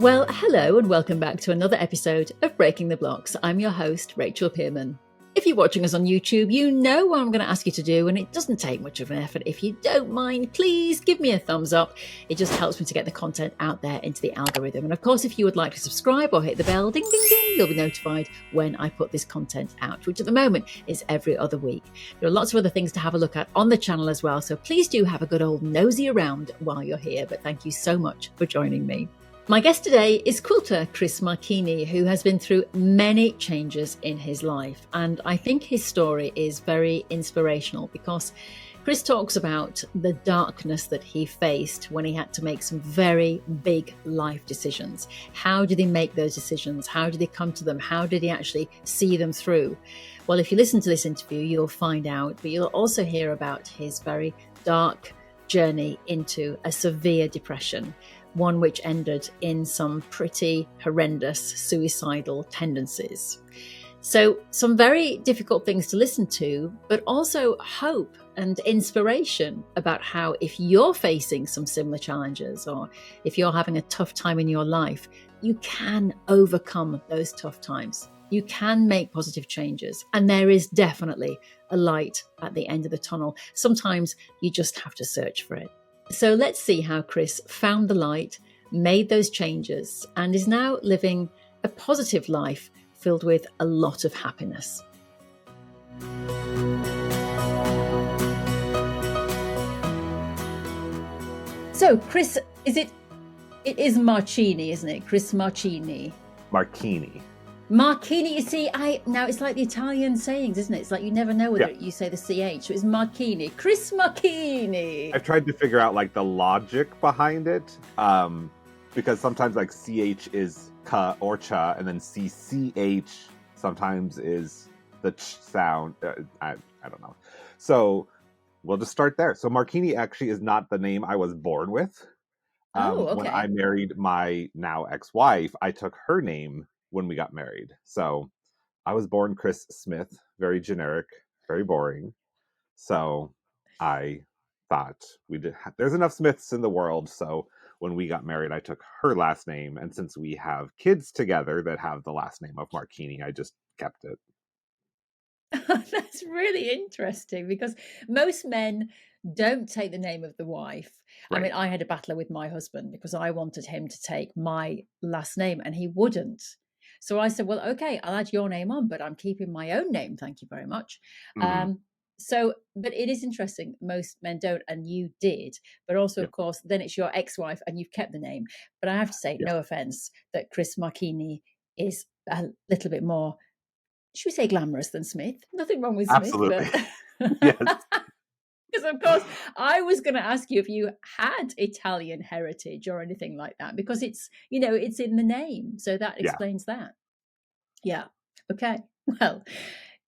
Well, hello and welcome back to another episode of Breaking the Blocks. I'm your host, Rachel Pearman. If you're watching us on YouTube, you know what I'm going to ask you to do, and it doesn't take much of an effort. If you don't mind, please give me a thumbs up. It just helps me to get the content out there into the algorithm. And of course, if you would like to subscribe or hit the bell, ding, ding, ding, you'll be notified when I put this content out, which at the moment is every other week. There are lots of other things to have a look at on the channel as well, so please do have a good old nosy around while you're here. But thank you so much for joining me. My guest today is quilter Chris Marchini, who has been through many changes in his life. And I think his story is very inspirational because Chris talks about the darkness that he faced when he had to make some very big life decisions. How did he make those decisions? How did he come to them? How did he actually see them through? Well, if you listen to this interview, you'll find out, but you'll also hear about his very dark journey into a severe depression, one which ended in some pretty horrendous suicidal tendencies. So some very difficult things to listen to, but also hope and inspiration about how if you're facing some similar challenges or if you're having a tough time in your life, you can overcome those tough times. You can make positive changes, and there is definitely a light at the end of the tunnel. Sometimes you just have to search for it. So let's see how Chris found the light, made those changes, and is now living a positive life filled with a lot of happiness. So, Chris, it is Marchini, isn't it? Chris Marchini. Marchini. Marchini, you see, now it's like the Italian sayings, isn't it? It's like you never know whether you say the CH. So it's Marchini, Chris Marchini. I've tried to figure out like the logic behind it, because sometimes like CH is ka or cha, and then CCH sometimes is the ch sound. I don't know. So we'll just start there. So Marchini actually is not the name I was born with. Okay. When I married my now ex-wife, I took her name when we got married. So I was born Chris Smith, very generic, very boring. So I thought there's enough Smiths in the world. So when we got married, I took her last name. And since we have kids together that have the last name of Marchini, I just kept it. That's really interesting because most men don't take the name of the wife. Right. I mean, I had a battle with my husband because I wanted him to take my last name and he wouldn't. So I said, well, okay, I'll add your name on, but I'm keeping my own name. Thank you very much. Mm-hmm. But it is interesting. Most men don't, and you did. But also, of course, then it's your ex-wife and you've kept the name. But I have to say, no offense, that Chris Marchini is a little bit more, should we say, glamorous than Smith? Nothing wrong with Absolutely. Smith. But Yes. because, of course, I was going to ask you if you had Italian heritage or anything like that, because it's, it's in the name. So that explains that. Yeah. Okay. Well,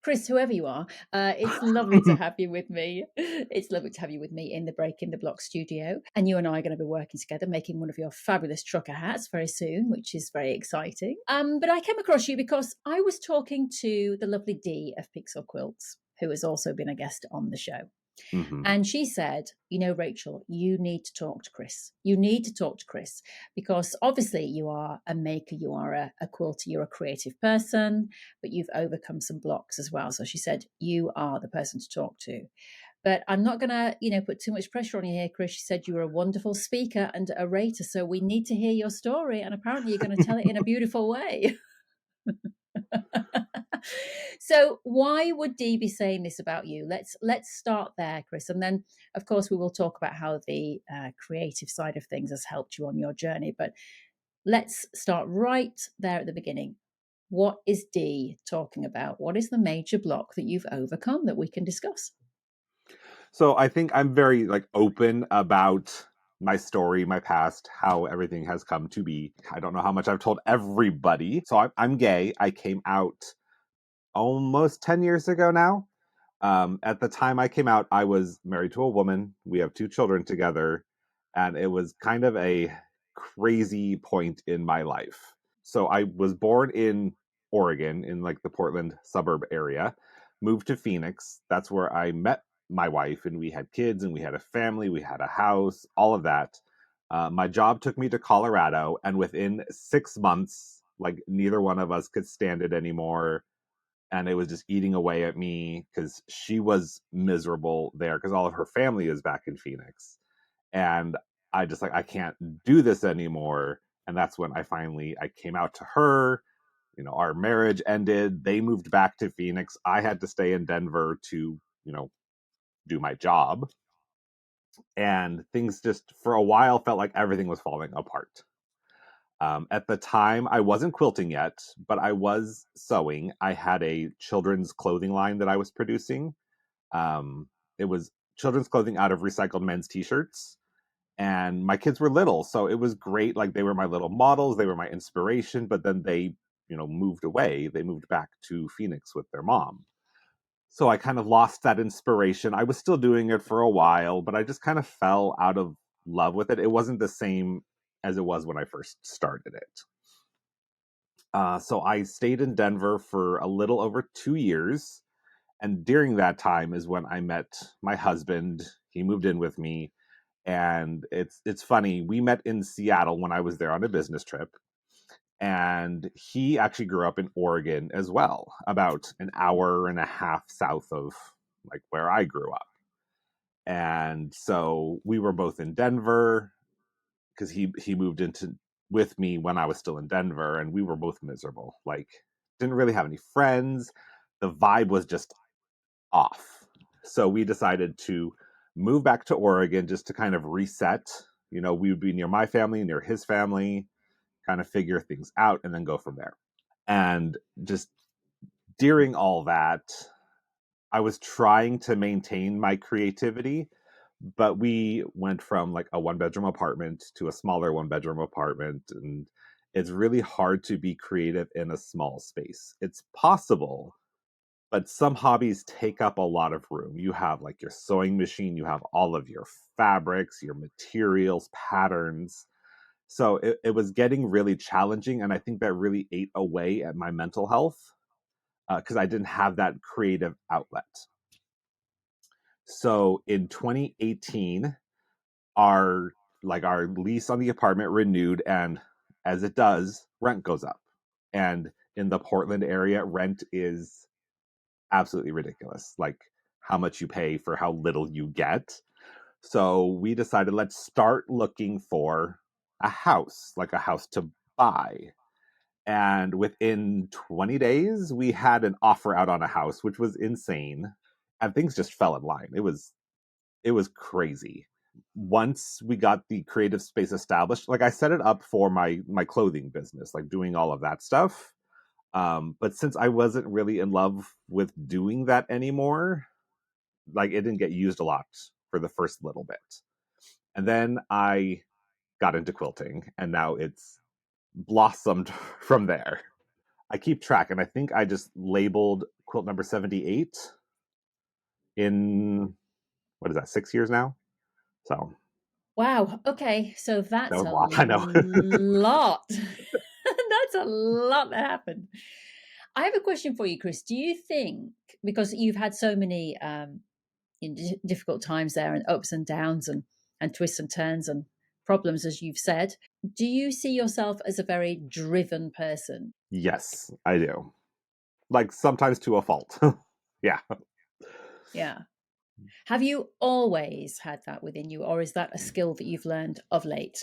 Chris, whoever you are, it's lovely to have you with me. It's lovely to have you with me in the Breaking the Block studio. And you and I are going to be working together, making one of your fabulous trucker hats very soon, which is very exciting. But I came across you because I was talking to the lovely Dee of Pixel Quilts, who has also been a guest on the show. Mm-hmm. And she said, Rachel, you need to talk to Chris. You need to talk to Chris because obviously you are a maker, you are a quilter, you're a creative person, but you've overcome some blocks as well. So she said, you are the person to talk to. But I'm not going to, put too much pressure on you here, Chris. She said you were a wonderful speaker and a rater. So we need to hear your story. And apparently you're going to tell it in a beautiful way. So why would Dee be saying this about you? Let's start there, Chris, and then of course we will talk about how the creative side of things has helped you on your journey. But let's start right there at the beginning. What is Dee talking about? What is the major block that you've overcome that we can discuss? So I think I'm very open about my story, my past, how everything has come to be. I don't know how much I've told everybody. So I'm gay. I came out almost 10 years ago now. At the time I came out, I was married to a woman. We have 2 children together. And it was kind of a crazy point in my life. So I was born in Oregon, in the Portland suburb area, moved to Phoenix. That's where I met my wife, and we had kids, and we had a family, we had a house, all of that. My job took me to Colorado, and within 6 months, like neither one of us could stand it anymore. And it was just eating away at me because she was miserable there because all of her family is back in Phoenix. And I just like, I can't do this anymore. And that's when I came out to her. Our marriage ended. They moved back to Phoenix. I had to stay in Denver to, do my job. And things just for a while felt like everything was falling apart. At the time, I wasn't quilting yet, but I was sewing. I had a children's clothing line that I was producing. It was children's clothing out of recycled men's t-shirts. And my kids were little, so it was great. Like they were my little models, they were my inspiration, but then they, moved away. They moved back to Phoenix with their mom. So I kind of lost that inspiration. I was still doing it for a while, but I just kind of fell out of love with it. It wasn't the same as it was when I first started it. So I stayed in Denver for a little over 2 years. And during that time is when I met my husband. He moved in with me. And it's funny. We met in Seattle when I was there on a business trip. And he actually grew up in Oregon as well, about an hour and a half south of like where I grew up. And so we were both in Denver because he moved into with me when I was still in Denver, and we were both miserable. Like, didn't really have any friends. The vibe was just off. So we decided to move back to Oregon just to kind of reset. We would be near my family, near his family, kind of figure things out, and then go from there. And just during all that, I was trying to maintain my creativity, but we went from like a one bedroom apartment to a smaller one bedroom apartment. And it's really hard to be creative in a small space. It's possible, but some hobbies take up a lot of room. You have like your sewing machine, you have all of your fabrics, your materials, patterns. So it was getting really challenging. And I think that really ate away at my mental health because I didn't have that creative outlet. So in 2018, our lease on the apartment renewed, and as it does, rent goes up. And in the Portland area, rent is absolutely ridiculous. Like how much you pay for how little you get. So we decided let's start looking for a house, like a house to buy. And within 20 days, we had an offer out on a house, which was insane. And things just fell in line. It was crazy. Once we got the creative space established, like I set it up for my clothing business, like doing all of that stuff. But since I wasn't really in love with doing that anymore, like it didn't get used a lot for the first little bit. And then I got into quilting, and now it's blossomed from there. I keep track, and I think I just labeled quilt number 78 in what is that, 6 years now? So Wow. Okay. So that that's was a a lot. I know. lot. That's a lot that happened. I have a question for you, Chris. Do you think, because you've had so many difficult times there and ups and downs and twists and turns and problems, as you've said, do you see yourself as a very driven person? Yes, I do. Like sometimes to a fault. Yeah. Yeah. Have you always had that within you, or is that a skill that you've learned of late?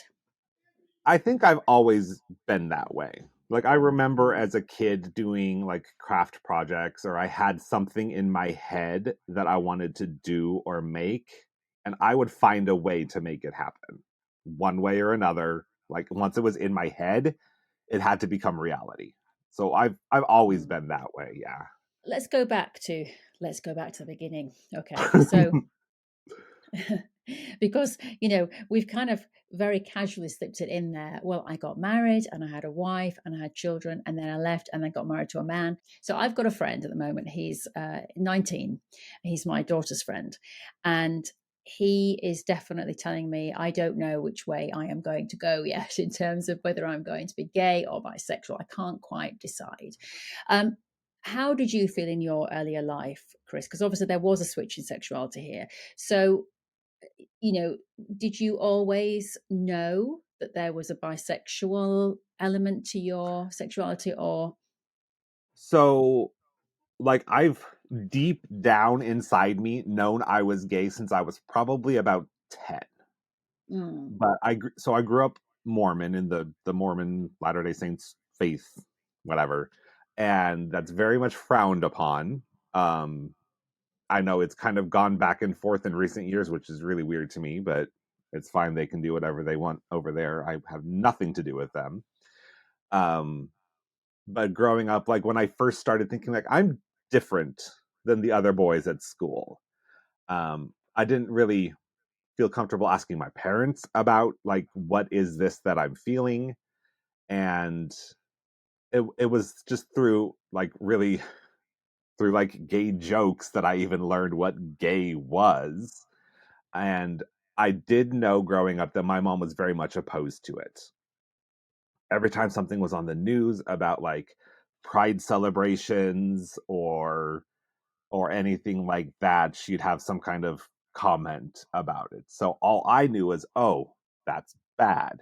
I think I've always been that way. Like I remember as a kid doing like craft projects, or I had something in my head that I wanted to do or make, and I would find a way to make it happen one way or another. Like once it was in my head, it had to become reality. So I've always Mm. been that way, yeah. Let's go back to the beginning. Okay. So because we've kind of very casually slipped it in there. Well, I got married and I had a wife and I had children, and then I left and I got married to a man. So I've got a friend at the moment. He's 19. He's my daughter's friend, and he is definitely telling me I don't know which way I am going to go yet in terms of whether I'm going to be gay or bisexual. I can't quite decide. um, how did you feel in your earlier life, Chris? Because obviously there was a switch in sexuality here. So did you always know that there was a bisexual element to your sexuality, or? So, like, I've deep down inside me known I was gay since I was probably about 10. Mm, But I grew up Mormon in the Mormon Latter-day Saints faith, whatever, and that's very much frowned upon. Um, I know it's kind of gone back and forth in recent years, which is really weird to me, but it's fine. They can do whatever they want over there. I have nothing to do with them. Um, but growing up, like when I first started thinking, like I'm different than the other boys at school, I didn't really feel comfortable asking my parents about like what is this that I'm feeling, and it was just through like really through like gay jokes that I even learned what gay was. And I did know growing up that my mom was very much opposed to it. Every time something was on the news about like pride celebrations or anything like that, she'd have some kind of comment about it. So all I knew was, oh, that's bad.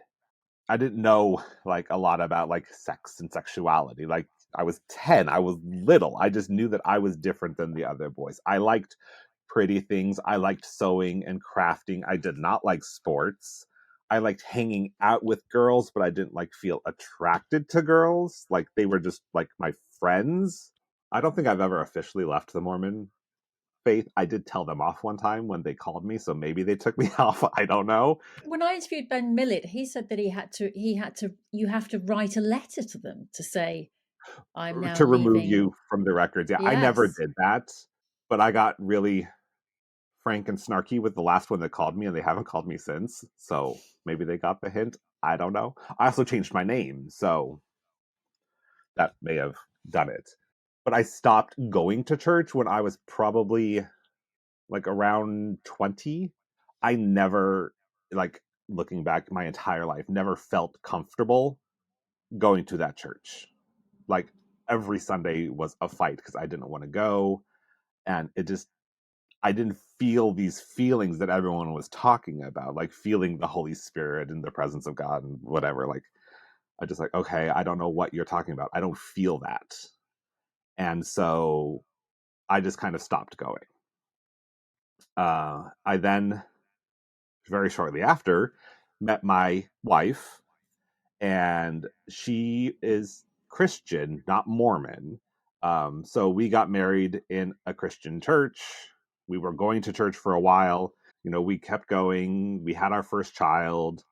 I didn't know like a lot about like sex and sexuality. Like I was 10, I was little. I just knew that I was different than the other boys. I liked pretty things. I liked sewing and crafting. I did not like sports. I liked hanging out with girls, but I didn't like feel attracted to girls. Like they were just like my friends. I don't think I've ever officially left the Mormon faith. I did tell them off one time when they called me, so maybe they took me off. I don't know. when I interviewed Ben Millett, he said that you have to write a letter to them to say, I'm now To remove leaving. you from the records. Yeah, I never Yes. did that, but I got really frank and snarky with the last one that called me, and they haven't called me since. So maybe they got the hint. I don't know. I also changed my name, so that may have done it. But I stopped going to church when I was probably like around 20. I never, like, looking back my entire life, never felt comfortable going to that church. Like, every Sunday was a fight because I didn't want to go. And it just, I didn't feel these feelings that everyone was talking about, like feeling the Holy Spirit and the presence of God and whatever. Like, I just like, okay, I don't know what you're talking about. I don't feel that. And so I just kind of stopped going. I then, very shortly after, met my wife, and she is Christian, not Mormon. So we got married in a Christian church. We were going to church for a while. You know, we kept going. We had our first child.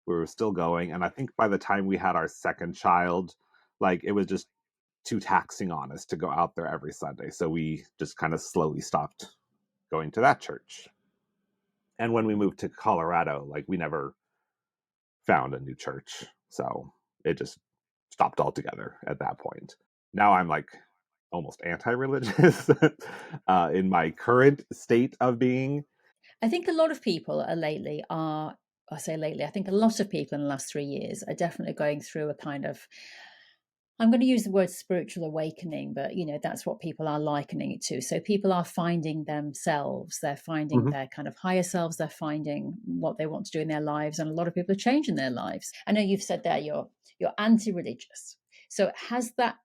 We were still going. And I think by the time we had our second child, like it was just too taxing on us to go out there every Sunday. So we just kind of slowly stopped going to that church. And when we moved to Colorado, like we never found a new church. So it just stopped altogether at that point. Now I'm like almost anti religious in my current state of being. I think a lot of people are lately are, I say lately, I think a lot of people in the last 3 years are definitely going through a kind of, I'm going to use the word spiritual awakening, but that's what people are likening it to. So people are finding themselves, they're finding Mhm. their kind of higher selves, they're finding what they want to do in their lives, and a lot of people are changing their lives. I know you've said there you're anti-religious. So has that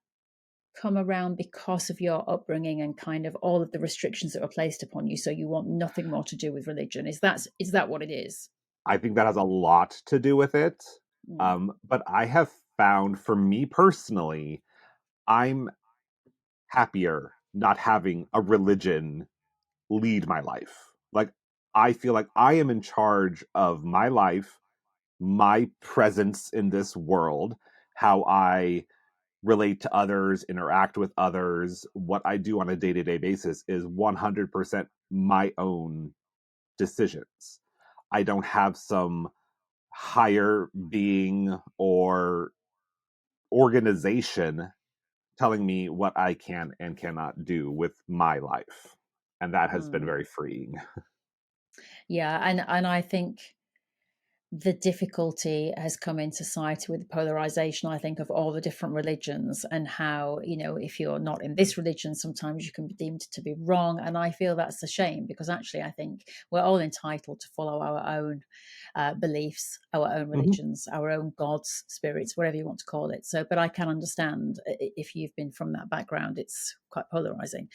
come around because of your upbringing and kind of all of the restrictions that were placed upon you? So you want nothing more to do with religion. Is that what it is? I think that has a lot to do with it. Mm, But I have found for me personally, I'm happier not having a religion lead my life. Like, I feel like I am in charge of my life, my presence in this world, how I relate to others, interact with others, what I do on a day to day basis is 100% my own decisions. I don't have some higher being or organization telling me what I can and cannot do with my life. And that has been mm. very freeing. Yeah, and I think the difficulty has come in society with the polarization, I think, of all the different religions, and how, if you're not in this religion, sometimes you can be deemed to be wrong. And I feel that's a shame, because actually I think we're all entitled to follow our own beliefs, our own Hmm. religions, our own gods, spirits, whatever you want to call it. So, but I can understand if you've been from that background, it's quite polarizing.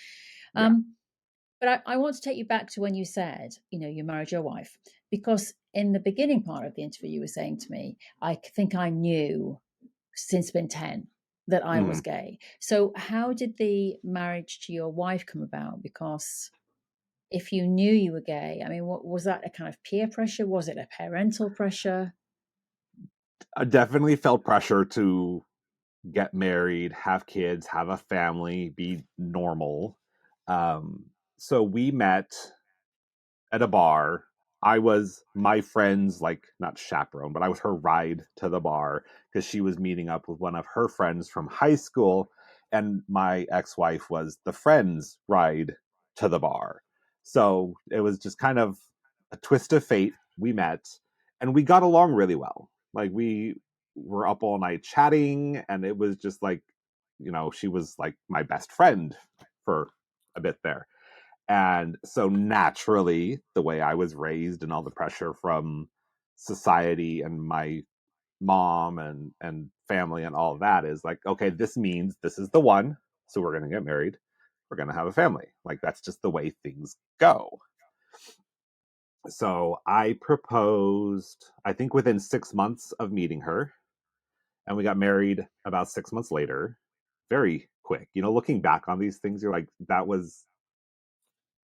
Yeah. But I want to take you back to when you said, you married your wife, because in the beginning part of the interview, you were saying to me, I think I knew since been 10 that I was Mhm. gay. So how did the marriage to your wife come about? Because if you knew you were gay, I mean, what was that, a kind of peer pressure? Was it a parental pressure? I definitely felt pressure to get married, have kids, have a family, be normal. So we met at a bar. I was my friend's, like, not chaperone, but I was her ride to the bar because she was meeting up with one of her friends from high school, and my ex-wife was the friend's ride to the bar. So it was just kind of a twist of fate. We met and we got along really well. Like, we were up all night chatting, and it was just like, she was like my best friend for a bit there. And so naturally, the way I was raised and all the pressure from society and my mom and family and all of that is like, okay, this means this is the one. So we're going to get married. We're going to have a family. Like, that's just the way things go. So I proposed, I think, within 6 months of meeting her, and we got married about 6 months later. Very quick. Looking back on these things, you're like, that was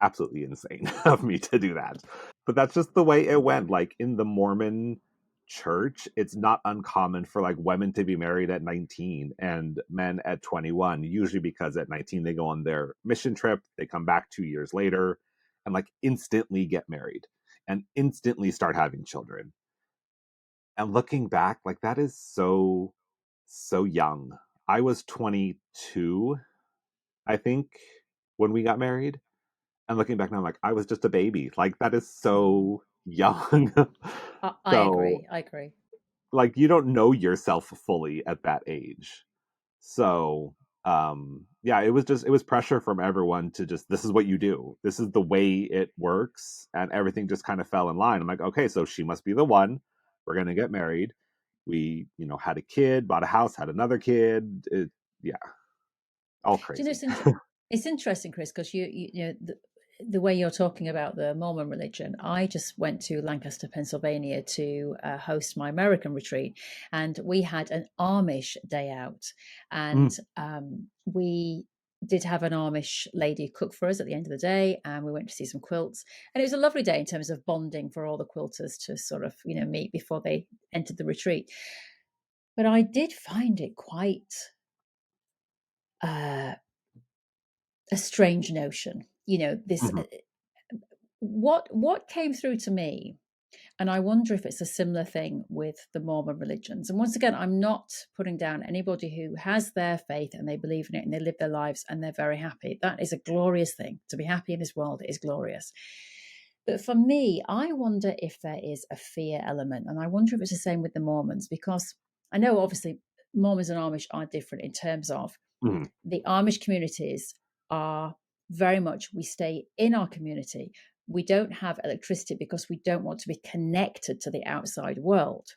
absolutely insane of me to do that. But that's just the way it went. Like, in the Mormon church, it's not uncommon for like women to be married at 19 and men at 21, usually because at 19 they go on their mission trip, they come back 2 years later and like instantly get married and instantly start having children. And looking back, like, that is so young. I was 22, I think, when we got married. And looking back now, I'm like, I was just a baby. Like, that is Mm. so young. I So, agree. I agree. like, you don't know yourself fully at that age. So, yeah, it was pressure from everyone to just, this is what you do. This is the way it works. And everything just kind of fell in line. I'm like, okay, so she must be the one. We're going to get married. We, had a kid, bought a house, had another kid. Yeah, all Do you know, crazy. it's interesting, Chris, because the way you're talking about the Mormon religion. I just went to Lancaster, Pennsylvania to host my American retreat, and we had an Amish day out, and Mm, we did have an Amish lady cook for us at the end of the day, and we went to see some quilts, and it was a lovely day in terms of bonding for all the quilters to sort of meet before they entered the retreat. But I did find it quite uh, a strange notion. This mhm, what came through to me, and I wonder if it's a similar thing with the Mormon religions. And once again, I'm not putting down anybody who has their faith and they believe in it and they live their lives and they're very happy. That is a glorious thing. To be happy in this world is glorious. But for me, I wonder if there is a fear element. And I wonder if it's the same with the Mormons, because I know obviously Mormons and Amish are different in terms of mhm, the Amish communities are very much, we stay in our community. We don't have electricity because we don't want to be connected to the outside world.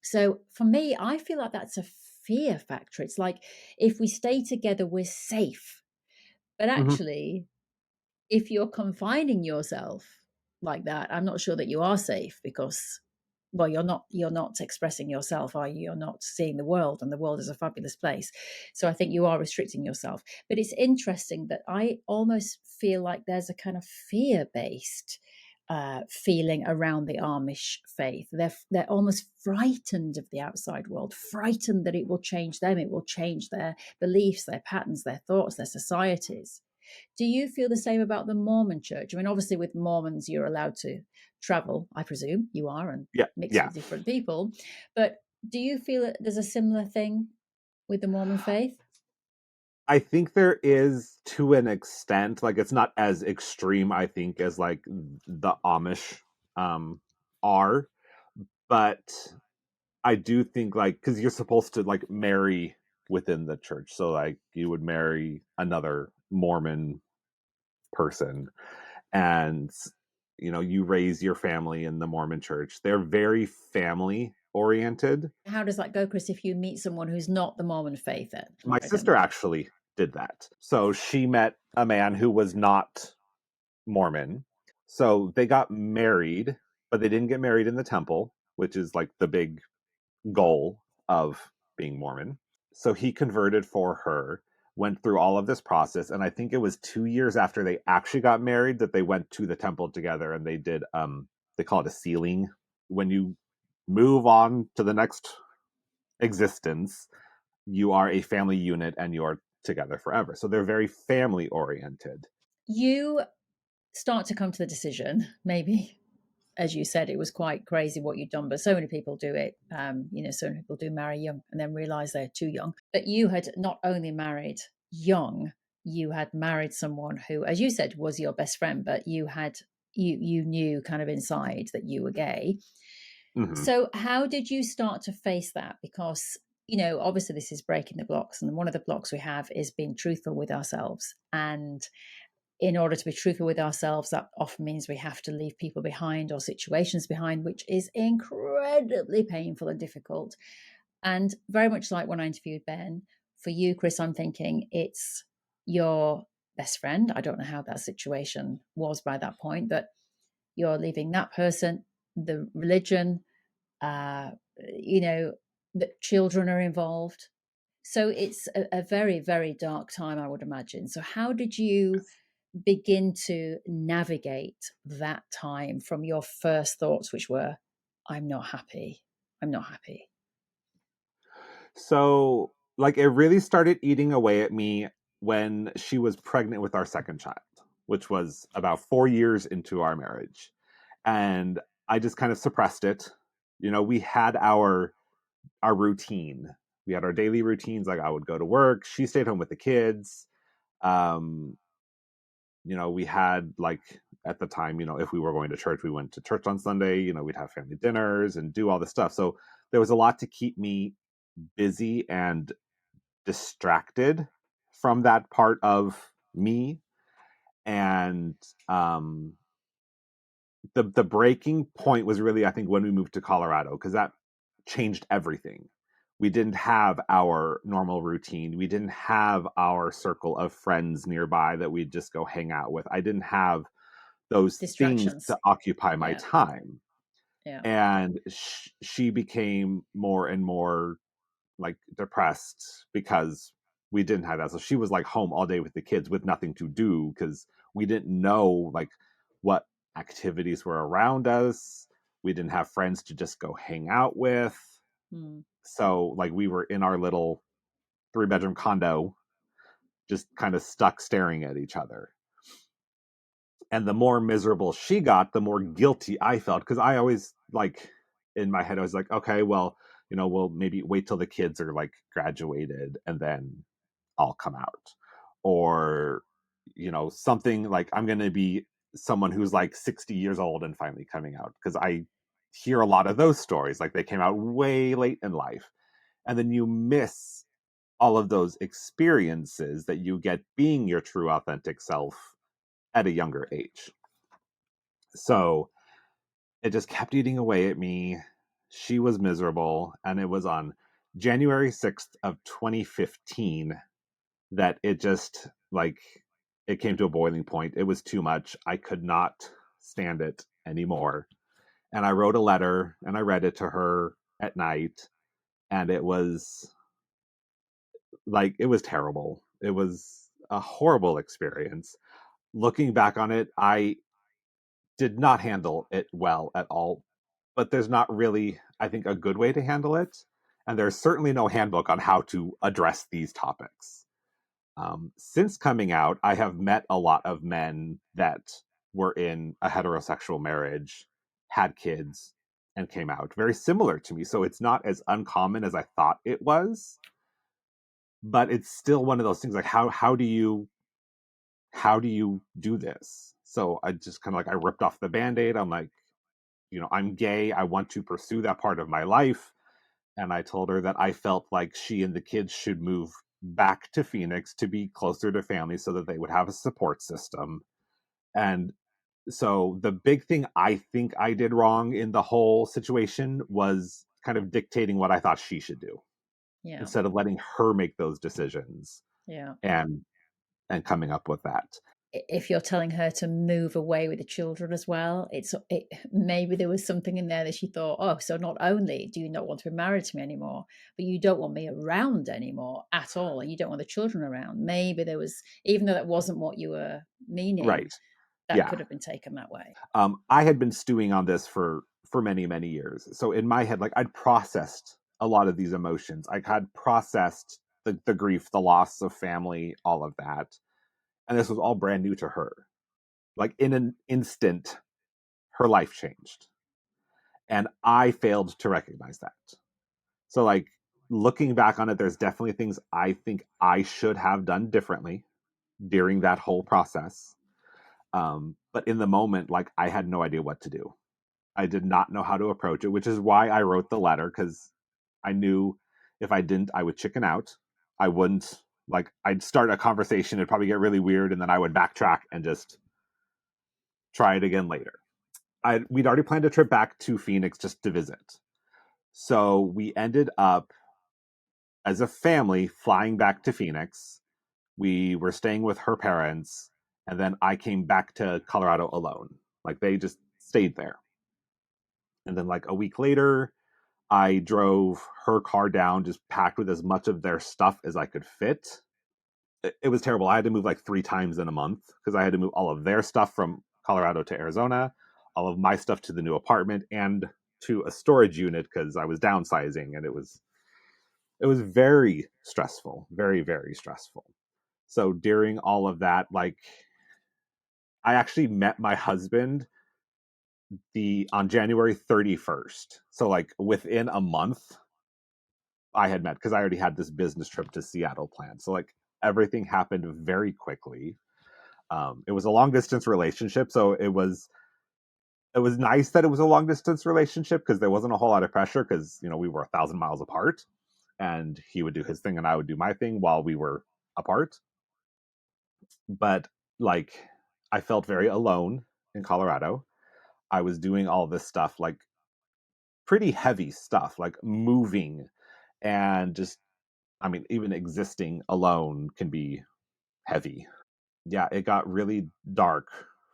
So for me, I feel like that's a fear factor. It's like, if we stay together, we're safe. But mhm. actually, if you're confining yourself like that, I'm not sure that you are safe, because, well, you're not expressing yourself, are you? You're not seeing the world, and the world is a fabulous place. So I think you are restricting yourself. But it's interesting that I almost feel like there's a kind of fear based feeling around the Amish faith. They're almost frightened of the outside world, frightened that it will change them, it will change their beliefs, their patterns, their thoughts, their societies. Do you feel the same about the Mormon church? I mean, obviously, with Mormons, you're allowed to travel, I presume you are, and Yeah, mix yeah. with different people. But do you feel that there's a similar thing with the Mormon faith? I think there is, to an extent. Like, it's not as extreme, I think, as like the Amish are, But I do think like, because you're supposed to like marry within the church, so like you would marry another Mormon person, and you raise your family in the Mormon church. They're very family oriented. How does that go, Chris, if you meet someone who's not the Mormon faith then? My sister actually did that. So she met a man who was not Mormon. So they got married, but they didn't get married in the temple, which is like the big goal of being Mormon. So he converted for her, went through all of this process, and I think it was 2 years after they actually got married that they went to the temple together, and they did they call it a sealing. When you move on to the next existence, you are a family unit and you're together forever. So they're very family oriented. You start to come to the decision, maybe, as you said, it was quite crazy what you'd done, but so many people do it. So many people do marry young and then realize they're too young. But you had not only married young, you had married someone who, as you said, was your best friend, but you knew kind of inside that you were gay. Mm-hmm. So how did you start to face that? Because obviously this is breaking the blocks, and one of the blocks we have is being truthful with ourselves. And in order to be truthful with ourselves, that often means we have to leave people behind or situations behind, which is incredibly painful and difficult. And very much like when I interviewed Ben, for you, Chris, I'm thinking it's your best friend. I don't know how that situation was by that point, but you're leaving that person, the religion, that children are involved. So it's a very, very dark time, I would imagine. So how did you begin to navigate that time from your first thoughts, which were, I'm not happy. I'm not happy. So, like, it really started eating away at me when she was pregnant with our second child, which was about 4 years into our marriage. And I just kind of suppressed it. We had our routine. We had our daily routines. Like, I would go to work, she stayed home with the kids. Um, we had like at the time, if we were going to church, we went to church on Sunday. We'd have family dinners and do all this stuff. So there was a lot to keep me busy and distracted from that part of me. And the breaking point was really, I think, when we moved to Colorado, because that changed everything. We didn't have our normal routine. We didn't have our circle of friends nearby that we'd just go hang out with. I didn't have those things Distractions. to occupy my Yeah. time. Yeah. And she became more and more like depressed because we didn't have that. So she was like home all day with the kids with nothing to do because we didn't know like what activities were around us. We didn't have friends to just go hang out with. So like we were in our little 3-bedroom condo, just kind of stuck staring at each other. And the more miserable she got, the more guilty I felt, because I always like in my head I was like, okay, well, we'll maybe wait till the kids are like graduated and then I'll come out. Or something like I'm going to be someone who's like 60 years old and finally coming out, because I hear a lot of those stories, like they came out way late in life, and then you miss all of those experiences that you get being your true authentic self at a younger age. So it just kept eating away at me. She was miserable. And it was on January 6th of 2015 that it just like it came to a boiling point. It was too much. I could not stand it anymore. And I wrote a letter and I read it to her at night. And it was terrible. It was a horrible experience. Looking back on it, I did not handle it well at all. But there's not really, I think, a good way to handle it. And there's certainly no handbook on how to address these topics. Since coming out, I have met a lot of men that were in a heterosexual marriage, had kids, and came out very similar to me. So it's not as uncommon as I thought it was. But it's still one of those things like how do you do this? So I just kind of like I ripped off the Band-Aid. I'm like, I'm gay. I want to pursue that part of my life. And I told her that I felt like she and the kids should move back to Phoenix to be closer to family so that they would have a support system. And so the big thing I think I did wrong in the whole situation was kind of dictating what I thought she should do Yeah. instead of letting her make those decisions Yeah. and coming up with that. If you're telling her to move away with the children as well, maybe there was something in there that she thought, oh, so not only do you not want to be married to me anymore, but you don't want me around anymore at all, and you don't want the children around. Maybe there was, even though that wasn't what you were meaning, Right. that Yeah. could have been taken that way. I had been stewing on this for many, many years. So in my head, like I'd processed a lot of these emotions. I had processed the grief, the loss of family, all of that. And this was all brand new to her. Like in an instant, her life changed. And I failed to recognize that. So like looking back on it, there's definitely things I think I should have done differently during that whole process. But in the moment, like I had no idea what to do. I did not know how to approach it, which is why I wrote the letter, because I knew if I didn't, I would chicken out. I wouldn't, like, I'd start a conversation, it'd probably get really weird, and then I would backtrack and just try it again later. We'd already planned a trip back to Phoenix just to visit. So we ended up as a family flying back to Phoenix. We were staying with her parents, and then I came back to Colorado alone. Like they just stayed there. And then like a week later, I drove her car down, just packed with as much of their stuff as I could fit. It was terrible. I had to move like 3 times in a month because I had to move all of their stuff from Colorado to Arizona, all of my stuff to the new apartment, and to a storage unit because I was downsizing, and it was very stressful, very, very stressful. So during all of that, like I actually met my husband the on January 31st. So like within a month I had met, because I already had this business trip to Seattle planned. So like everything happened very quickly. It was a long distance relationship, so it was nice that it was a long distance relationship because there wasn't a whole lot of pressure because we were 1,000 miles apart, and he would do his thing and I would do my thing while we were apart. But like I felt very alone in Colorado. I was doing all this stuff, like pretty heavy stuff, like moving and just, I mean, even existing alone can be heavy. Yeah, it got really dark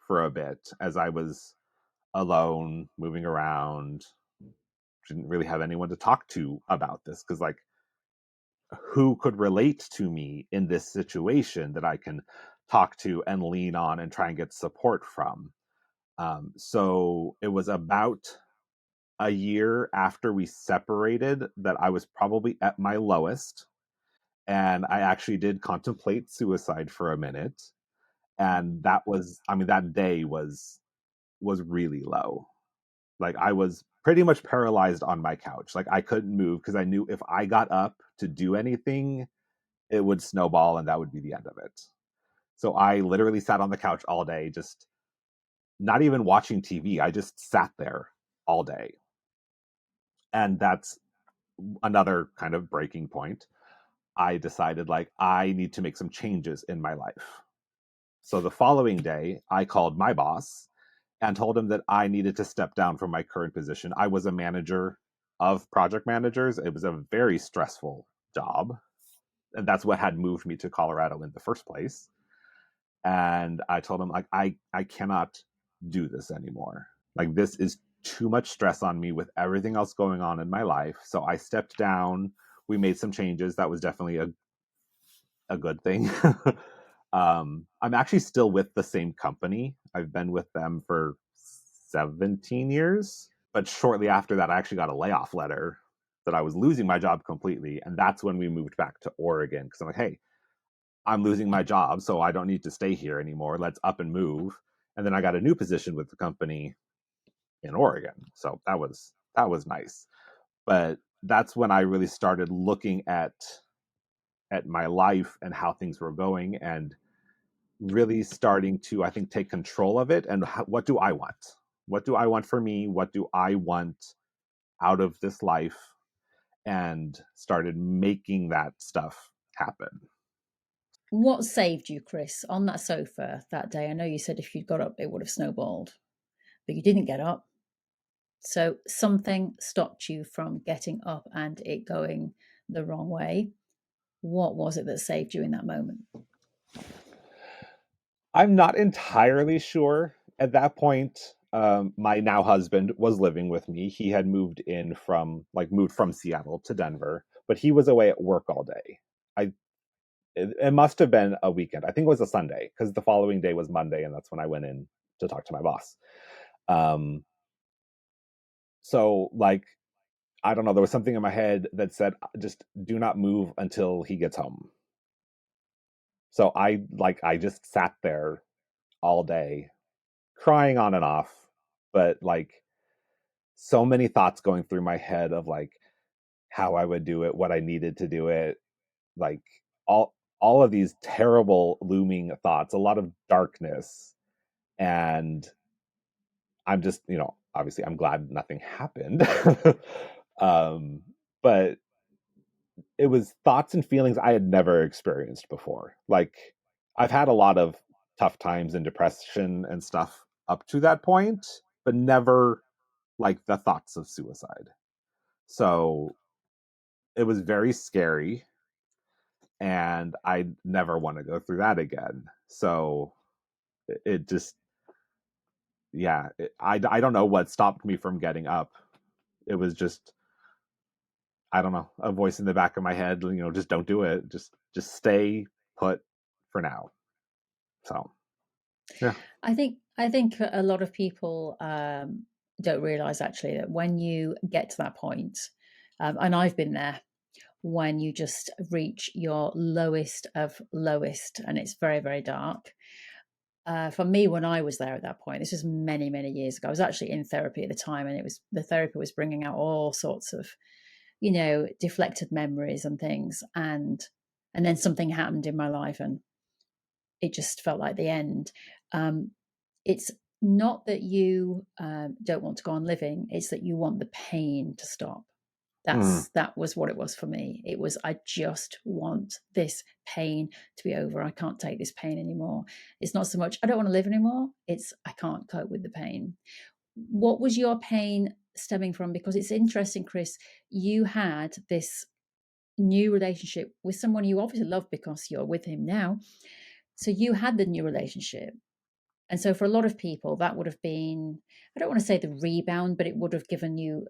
for a bit as I was alone, moving around. Didn't really have anyone to talk to about this because, like, who could relate to me in this situation that I can talk to and lean on and try and get support from? So it was about a year after we separated that I was probably at my lowest. And I actually did contemplate suicide for a minute. And that was, I mean, that day was really low. Like I was pretty much paralyzed on my couch. Like I couldn't move because I knew if I got up to do anything, it would snowball and that would be the end of it. So I literally sat on the couch all day, just not even watching TV. I just sat there all day. And that's another kind of breaking point. I decided like I need to make some changes in my life. So the following day, I called my boss and told him that I needed to step down from my current position. I was a manager of project managers. It was a very stressful job. And that's what had moved me to Colorado in the first place. And I told him, like, I cannot do this anymore. Like, this is too much stress on me with everything else going on in my life. So I stepped down. We made some changes. That was definitely a good thing. I'm actually still with the same company. I've been with them for 17 years. But shortly after that, I actually got a layoff letter that I was losing my job completely. And that's when we moved back to Oregon because I'm like, hey, I'm losing my job, so I don't need to stay here anymore. Let's up and move. And then I got a new position with the company in Oregon. So that was nice. But that's when I really started looking at my life and how things were going and really starting to, I think, take control of it and what do I want? What do I want for me? What do I want out of this life? And started making that stuff happen. What saved you, Chris, on that sofa that day? I know you said if you'd got up, it would have snowballed, but you didn't get up. So something stopped you from getting up and it going the wrong way. What was it that saved you in that moment? I'm not entirely sure. At that point, my now husband was living with me. He had moved from Seattle to Denver, but he was away at work all day. I it must have been a weekend. I think it was a Sunday because the following day was Monday, and that's when I went in to talk to my boss. So like, I don't know, there was something in my head that said, just do not move until he gets home. So I just sat there all day crying on and off, but like so many thoughts going through my head of like how I would do it, what I needed to do it, like all of these terrible looming thoughts, a lot of darkness. And I'm just, obviously I'm glad nothing happened. um, but it was thoughts and feelings I had never experienced before. Like I've had a lot of tough times and depression and stuff up to that point, but never like the thoughts of suicide. So it was very scary and I never want to go through that again. So it just, yeah, I don't know what stopped me from getting up. It was just, I don't know, a voice in the back of my head, just don't do it. Just stay put for now. So, yeah. I think a lot of people don't realize actually that when you get to that point, and I've been there, when you just reach your lowest of lowest, and it's very, very dark. For me, when I was there at that point, this was many, many years ago. I was actually in therapy at the time, and the therapy was bringing out all sorts of, deflected memories and things, and then something happened in my life, and it just felt like the end. Um, it's not that you don't want to go on living; it's that you want the pain to stop. Mm. That was what it was for me. It was, I just want this pain to be over. I can't take this pain anymore. It's not so much I don't want to live anymore, it's I can't cope with the pain. What was your pain stemming from? Because it's interesting, Chris, you had this new relationship with someone you obviously love because you're with him now. So you had the new relationship, and so for a lot of people, that would have been, I don't want to say the rebound, but it would have given you,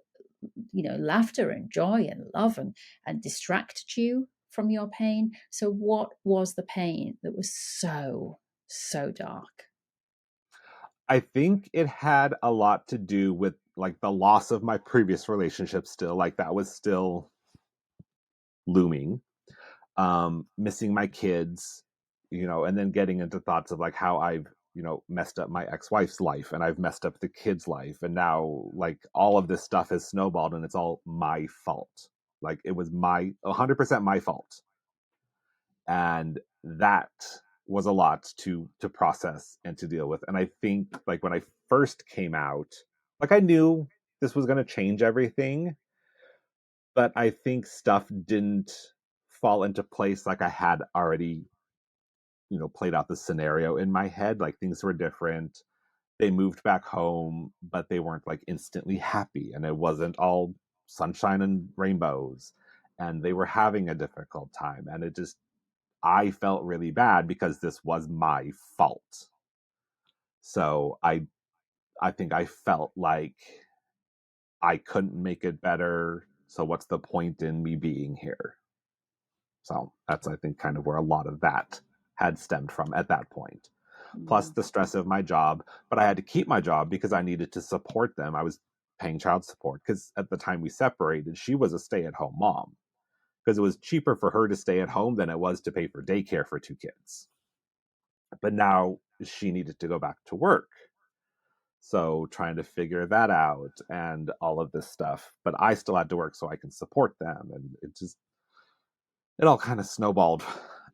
laughter and joy and love, and distracted you from your pain. So what was the pain that was so, so dark? I think it had a lot to do with like the loss of my previous relationship still, like that was still looming. Missing my kids, and then getting into thoughts of like how I've, messed up my ex-wife's life and I've messed up the kids' life. And now like all of this stuff has snowballed and it's all my fault. Like it was 100% my fault. And that was a lot to process and to deal with. And I think like when I first came out, like I knew this was going to change everything, but I think stuff didn't fall into place like I had already, played out the scenario in my head. Like things were different. They moved back home, but they weren't like instantly happy, and it wasn't all sunshine and rainbows. And they were having a difficult time, and I felt really bad because this was my fault. So I think I felt like I couldn't make it better. So what's the point in me being here? So that's, I think, kind of where a lot of that had stemmed from at that point. Plus Mm. the stress of my job. But I had to keep my job because I needed to support them. I was paying child support because at the time we separated, she was a stay at home mom because it was cheaper for her to stay at home than it was to pay for daycare for two kids. But now she needed to go back to work. So trying to figure that out and all of this stuff. But I still had to work so I can support them. And it all kind of snowballed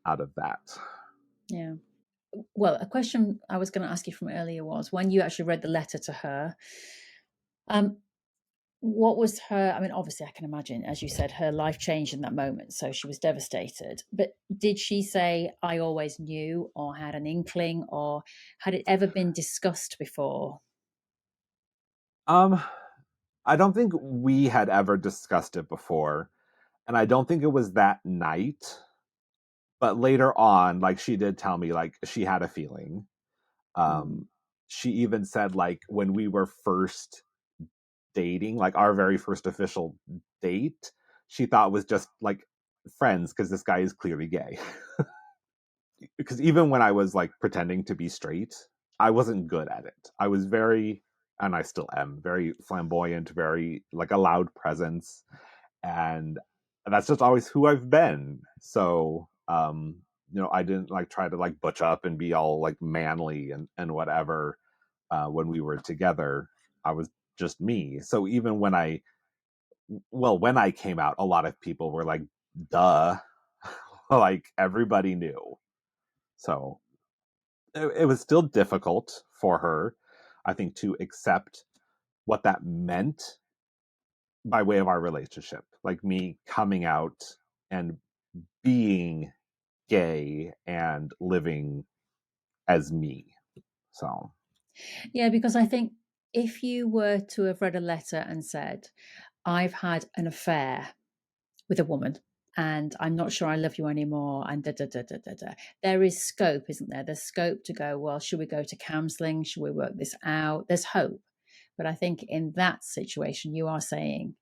out of that. Yeah. well, a question I was going to ask you from earlier was when you actually read the letter to her, um, what was her, I mean, obviously I can imagine, as you said, her life changed in that moment, so she was devastated. But did she say, I always knew, or had an inkling, or had it ever been discussed before? Um, I don't think we had ever discussed it before, and I don't think it was that night. But later on, like she did tell me, like she had a feeling. Mm. Um, she even said, like when we were first dating, like our very first official date, she thought was just like friends because this guy is clearly gay. Because even when I was like pretending to be straight, I wasn't good at it. I was very, and I still am, very flamboyant, very like a loud presence, and that's just always who I've been. So, I didn't like try to like butch up and be all like manly and whatever. When we were together, I was just me. So even when I came out, a lot of people were like, "Duh," like everybody knew. So it was still difficult for her, I think, to accept what that meant by way of our relationship. Like me coming out and being gay and living as me. So, Yeah, because I think if you were to have read a letter and said, I've had an affair with a woman and I'm not sure I love you anymore, and da da da da da da. There is scope, isn't there? There's scope to go, well, should we go to counseling? Should we work this out? There's hope. But I think in that situation, you are saying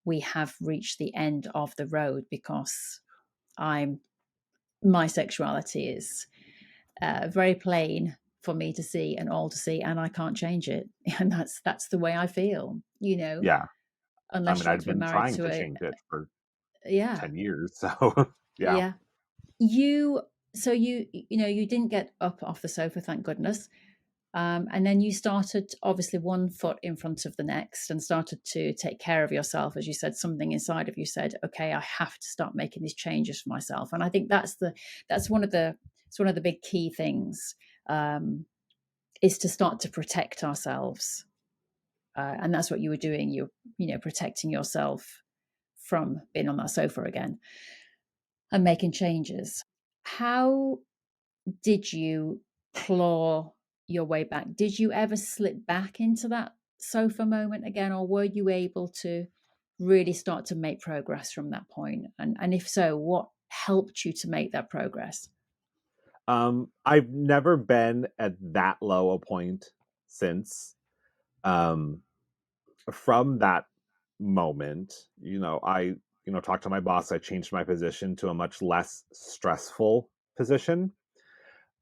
we have reached the end of the road because I'm my sexuality is very plain for me to see and all to see, and I can't change it. And that's the way I feel, yeah. I unless mean, you want I'd to be been married trying to to a, change it for yeah, 10 years. So, yeah. yeah. You didn't get up off the sofa, thank goodness. And then you started obviously one foot in front of the next and started to take care of yourself. As you said, something inside of you said, okay, I have to start making these changes for myself. And I think that's one of the big key things, is to start to protect ourselves. And that's what you were doing. You're protecting yourself from being on that sofa again and making changes. How did you claw your way back? Did you ever slip back into that sofa moment again, or were you able to really start to make progress from that point? And if so, what helped you to make that progress? I've never been at that low a point since. Um, from that moment, talked to my boss. I changed my position to a much less stressful position.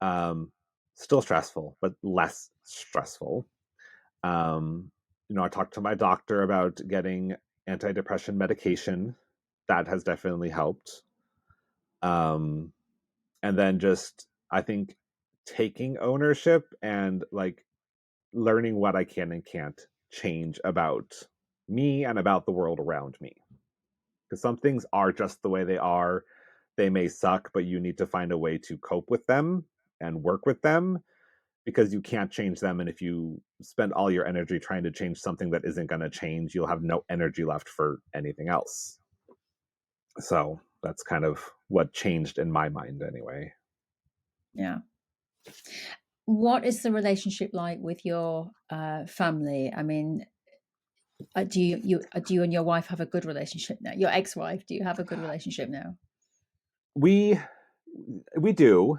Um, Still stressful, but less stressful. I talked to my doctor about getting antidepressant medication. That has definitely helped. Um, and then just, I think, taking ownership and like learning what I can and can't change about me and about the world around me. Because some things are just the way they are. They may suck, but you need to find a way to cope with them and work with them because you can't change them. And if you spend all your energy trying to change something that isn't going to change, you'll have no energy left for anything else. So that's kind of what changed in my mind, anyway. Yeah. What is the relationship like with your family? I mean, do you and your wife have a good relationship now? Your ex-wife, do you have a good relationship now? We we do.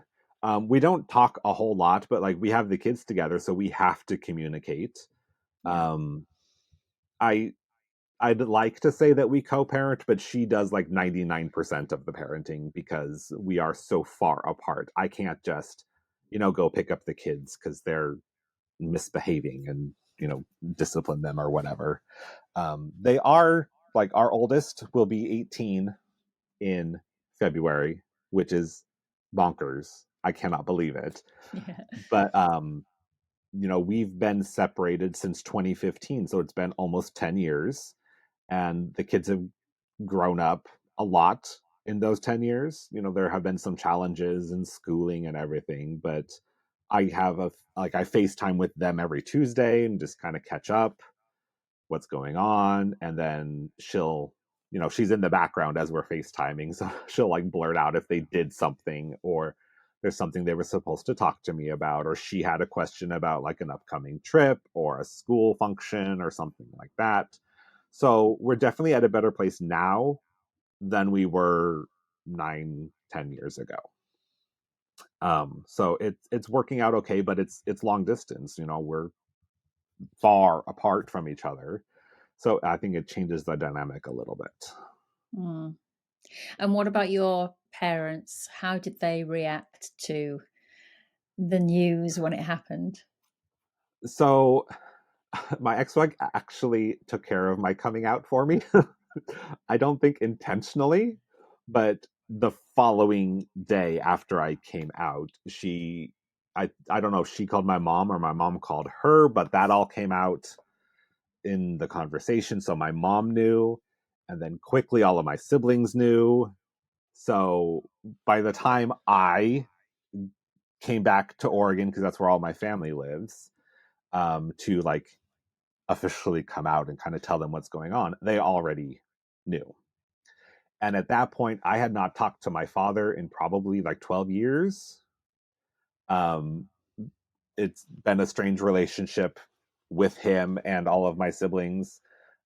We don't talk a whole lot, but like we have the kids together, so we have to communicate. Yeah. Um, I I'd like to say that we co-parent, but she does like 99% of the parenting because we are so far apart. I can't just, go pick up the kids because they're misbehaving and, discipline them or whatever. They are like our oldest will be 18 in February, which is bonkers. I cannot believe it. Yeah. But we've been separated since 2015, so it's been almost 10 years and the kids have grown up a lot. in those 10 years. There have been some challenges in schooling and everything, but I have I FaceTime with them every Tuesday and just kind of catch up what's going on. And then she's in the background as we're FaceTiming. So she'll like blurt out if they did something, or there's something they were supposed to talk to me about, or she had a question about like an upcoming trip or a school function or something like that. So we're definitely at a better place now than we were 9, 10 years ago. So it's working out okay, but it's long distance. We're far apart from each other, so I think it changes the dynamic a little bit. Mm. And what about your parents? How did they react to the news when it happened? So my ex-wife actually took care of my coming out for me. I don't think intentionally, but the following day after I came out, I don't know if she called my mom or my mom called her, but that all came out in the conversation. So my mom knew, and then quickly all of my siblings knew. So by the time I came back to Oregon, because that's where all my family lives, to like officially come out and kind of tell them what's going on, they already knew. And at that point, I had not talked to my father in probably like 12 years. Um, it's been a strange relationship with him and all of my siblings.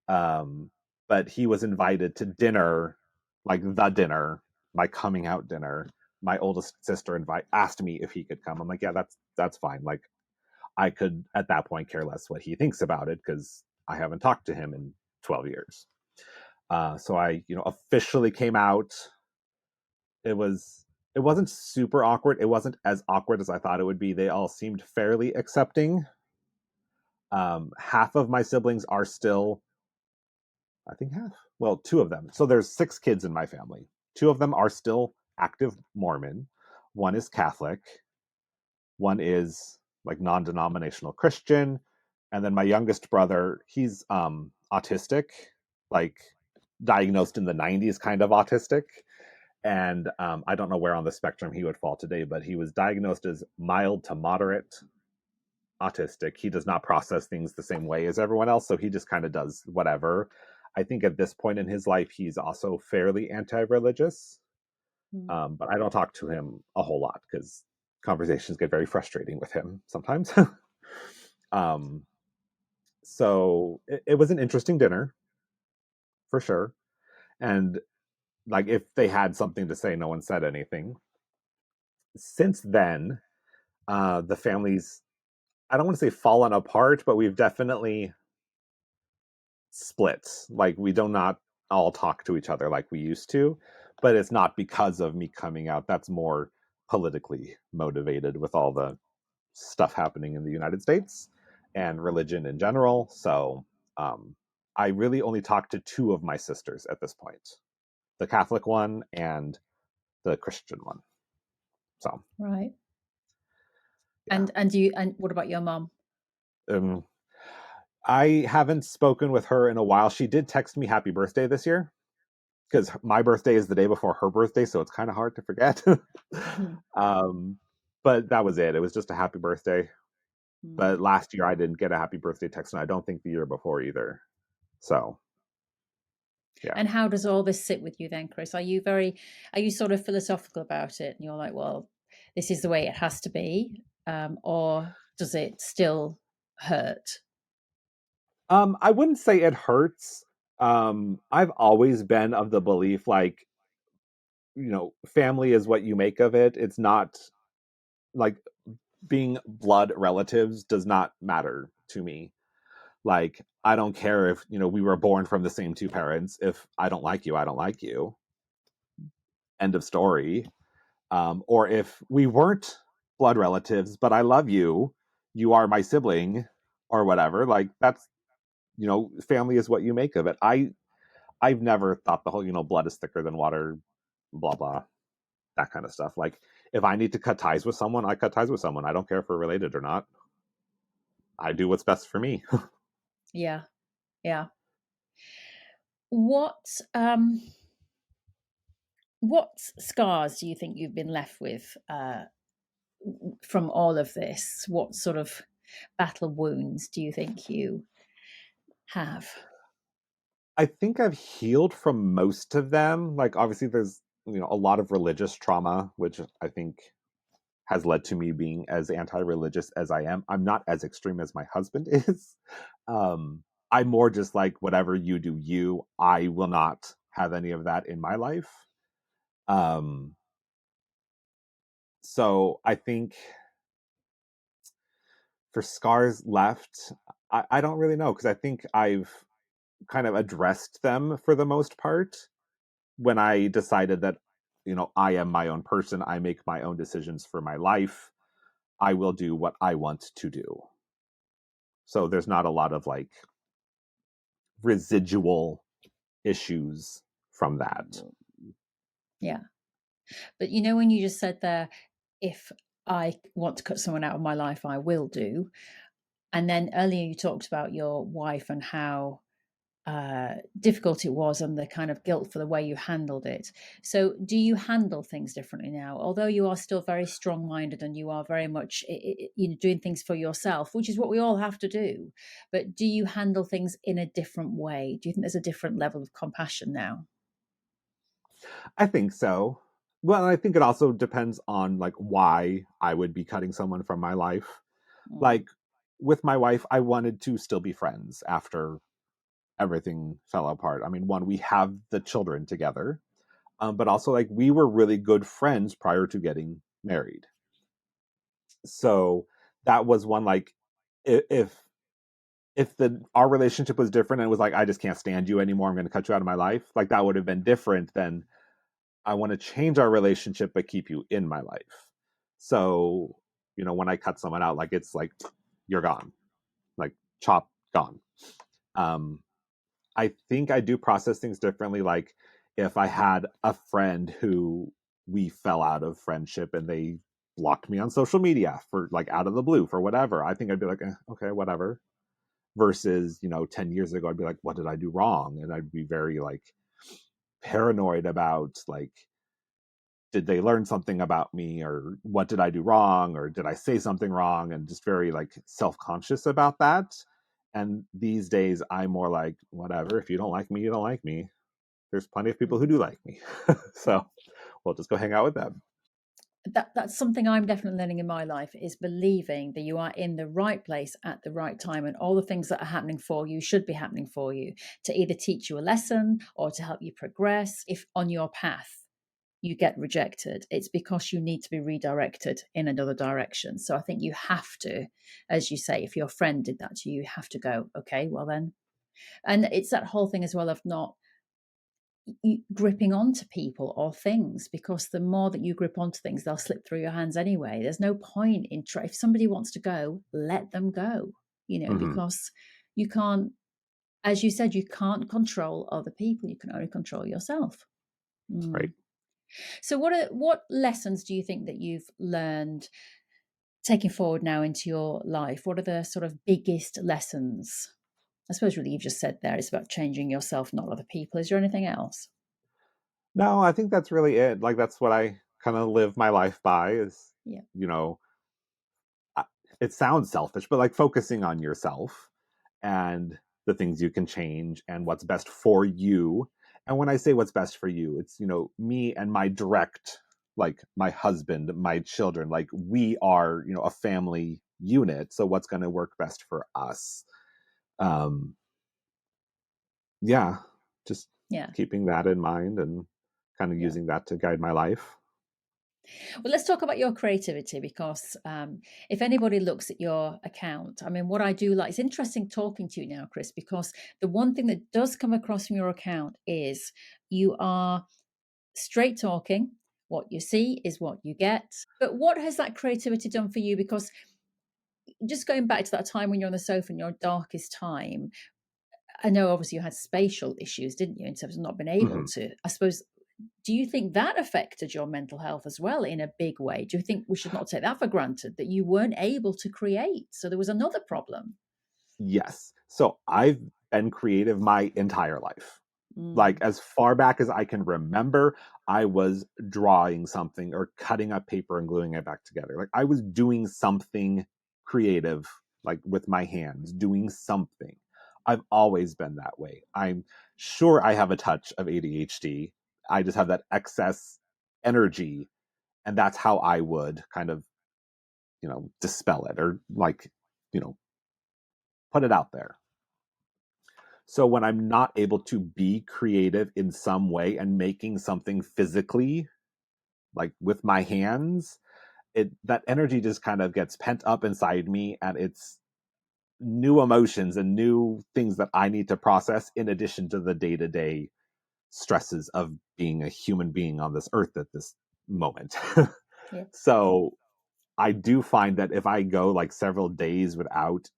Um, but he was invited to dinner, like the dinner, my coming out dinner. My oldest sister asked me if he could come. I'm like, yeah, that's fine. Like, I could at that point care less what he thinks about it because I haven't talked to him in 12 years. So I, officially came out. It was it wasn't super awkward. It wasn't as awkward as I thought it would be. They all seemed fairly accepting. Half of my siblings are still, I think half. Well, two of them. So there's 6 kids in my family. 2 of them are still active Mormon. One is Catholic. One is like non-denominational Christian, and then my youngest brother, he's autistic, like diagnosed in the 90s, kind of autistic. And I don't know where on the spectrum he would fall today, but he was diagnosed as mild to moderate autistic. He does not process things the same way as everyone else, so he just kind of does whatever. I think at this point in his life, he's also fairly anti-religious, Mm. but I don't talk to him a whole lot because conversations get very frustrating with him sometimes. um, so it was an interesting dinner for sure, and like if they had something to say, no one said anything. Since then, the family's, I don't want to say fallen apart, but we've definitely split. Like we do not all talk to each other like we used to, but it's not because of me coming out. That's more politically motivated with all the stuff happening in the United States and religion in general. So um, I really only talk to 2 of my sisters at this point, the Catholic one and the Christian one. So Right. yeah. And what about your mom? Um, I haven't spoken with her in a while. She did text me happy birthday this year because my birthday is the day before her birthday, so it's kind of hard to forget. Mhm. um, but that was it. It was just a happy birthday. Mm. But last year I didn't get a happy birthday text, and I don't think the year before either. So yeah. And how does all this sit with you then, Chris? Are you sort of philosophical about it and you're like, well, this is the way it has to be? Or does it still hurt? I wouldn't say it hurts. I've always been of the belief, like, family is what you make of it. It's not like being blood relatives does not matter to me. Like, I don't care if, we were born from the same 2 parents. If I don't like you, I don't like you. End of story. Or if we weren't blood relatives, but I love you, you are my sibling or whatever. Like, that's, family is what you make of it. I've never thought the whole, blood is thicker than water, blah blah, that kind of stuff. Like, if I need to cut ties with someone, I cut ties with someone. I don't care if we're related or not. I do what's best for me. Yeah. Yeah. What um What scars do you think you've been left with from all of this? What sort of battle wounds do you think you have? I think I've healed from most of them. Like obviously there's, a lot of religious trauma, which I think has led to me being as anti-religious as I am. I'm not as extreme as my husband is. I'm more just like whatever you do, you. I will not have any of that in my life. Um, so I think for scars left, I don't really know because I think I've kind of addressed them for the most part when I decided that, I am my own person. I make my own decisions for my life. I will do what I want to do. So there's not a lot of like residual issues from that. Yeah. But when you just said there, if I want to cut someone out of my life, I will do. And then earlier you talked about your wife and how difficult it was and the kind of guilt for the way you handled it. So do you handle things differently now? Although you are still very strong-minded and you are very much doing things for yourself, which is what we all have to do. But do you handle things in a different way? Do you think there's a different level of compassion now? I think so. Well, I think it also depends on like why I would be cutting someone from my life. Mm. Like with my wife, I wanted to still be friends after everything fell apart. I mean, one, we have the children together, but also like we were really good friends prior to getting married. So that was one like if the our relationship was different and it was like I just can't stand you anymore, I'm going to cut you out of my life, like that would have been different than I want to change our relationship but keep you in my life. So, when I cut someone out, like it's like you're gone, like chop gone. Um, I think I do process things differently. Like if I had a friend who we fell out of friendship and they blocked me on social media for like out of the blue for whatever, I think I'd be like, okay, whatever. Versus, 10 years ago, I'd be like, what did I do wrong? And I'd be very like paranoid about like, did they learn something about me or what did I do wrong or did I say something wrong, and just very like self-conscious about that. And these days I'm more like whatever, if you don't like me you don't like me, there's plenty of people who do like me. So we'll just go hang out with them. That's something I'm definitely learning in my life, is believing that you are in the right place at the right time, and all the things that are happening for you should be happening for you to either teach you a lesson or to help you progress. If on your path you get rejected, it's because you need to be redirected in another direction. So I think you have to, as you say, if your friend did that to you, you have to go, okay, well then. And it's that whole thing as well of not gripping onto people or things, because the more that you grip onto things, they'll slip through your hands anyway. There's no point in if somebody wants to go, let them go, Mm-hmm. because you can't, as you said, you can't control other people. You can only control yourself. Right. Mm. So what lessons do you think that you've learned taking forward now into your life? What are the sort of biggest lessons? I suppose really you've just said there it's about changing yourself, not other people. Is there anything else? No, I think that's really it. Like that's what I kind of live my life by is, Yeah. you know, it sounds selfish, but like focusing on yourself and the things you can change and what's best for you. And when I say what's best for you, it's, me and my direct, like my husband, my children, like we are, a family unit. So what's going to work best for us? Um, yeah, just Yeah. keeping that in mind and kind of Yeah. using that to guide my life. Well, let's talk about your creativity, because if anybody looks at your account, I mean, what I do like, it's interesting talking to you now, Chris, because the one thing that does come across from your account is you are straight talking. What you see is what you get. But what has that creativity done for you? Because just going back to that time when you're on the sofa in your darkest time, I know obviously you had spatial issues, didn't you, in terms of not being able Hmm. to, I suppose, do you think that affected your mental health as well in a big way? Do you think we should not take that for granted, that you weren't able to create? So there was another problem. Yes. So I've been creative my entire life. Mm. Like as far back as I can remember, I was drawing something or cutting up paper and gluing it back together. Like I was doing something creative, like with my hands, doing something. I've always been that way. I'm sure I have a touch of ADHD. I just have that excess energy, and that's how I would kind of, dispel it or like, you know, put it out there. So when I'm not able to be creative in some way and making something physically, like with my hands, that energy just kind of gets pent up inside me, and it's new emotions and new things that I need to process in addition to the day-to-day stresses of being a human being on this earth at this moment. Yeah. So I do find that if I go like several days without,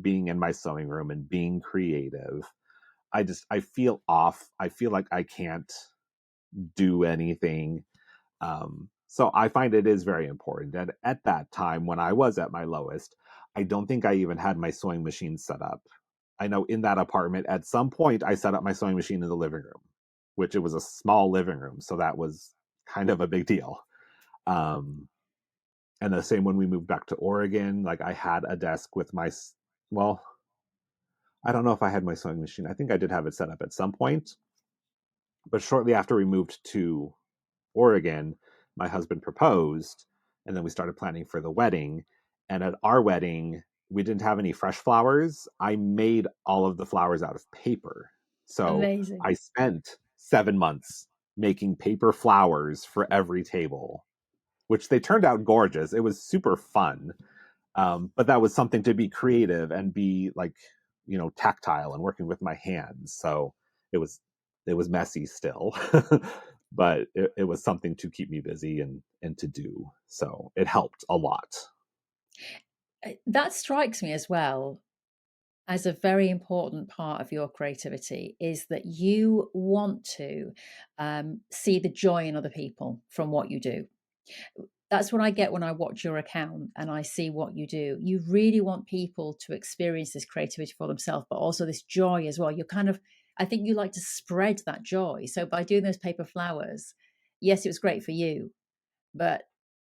being in my sewing room and being creative, I feel off. I feel like I can't do anything. So I find it is very important. And at that time, when I was at my lowest, I don't think I even had my sewing machine set up. I know in that apartment, at some point, I set up my sewing machine in the living room, which it was a small living room. So that was kind of a big deal. Um, and the same when we moved back to Oregon, like I had a desk with well, I don't know if I had my sewing machine. I think I did have it set up at some point. But shortly after we moved to Oregon, my husband proposed, and then we started planning for the wedding. And at our wedding, we didn't have any fresh flowers. I made all of the flowers out of paper. So Amazing. I spent 7 months making paper flowers for every table, which they turned out gorgeous. It was super fun. But that was something to be creative and be like, tactile and working with my hands. So it was it was messy still, but it was something to keep me busy and to do. So it helped a lot. That strikes me as well as a very important part of your creativity is that you want to see the joy in other people from what you do. That's what I get when I watch your account and I see what you do. You really want people to experience this creativity for themselves, but also this joy as well. You're kind of, I think you like to spread that joy. So by doing those paper flowers, yes, it was great for you, but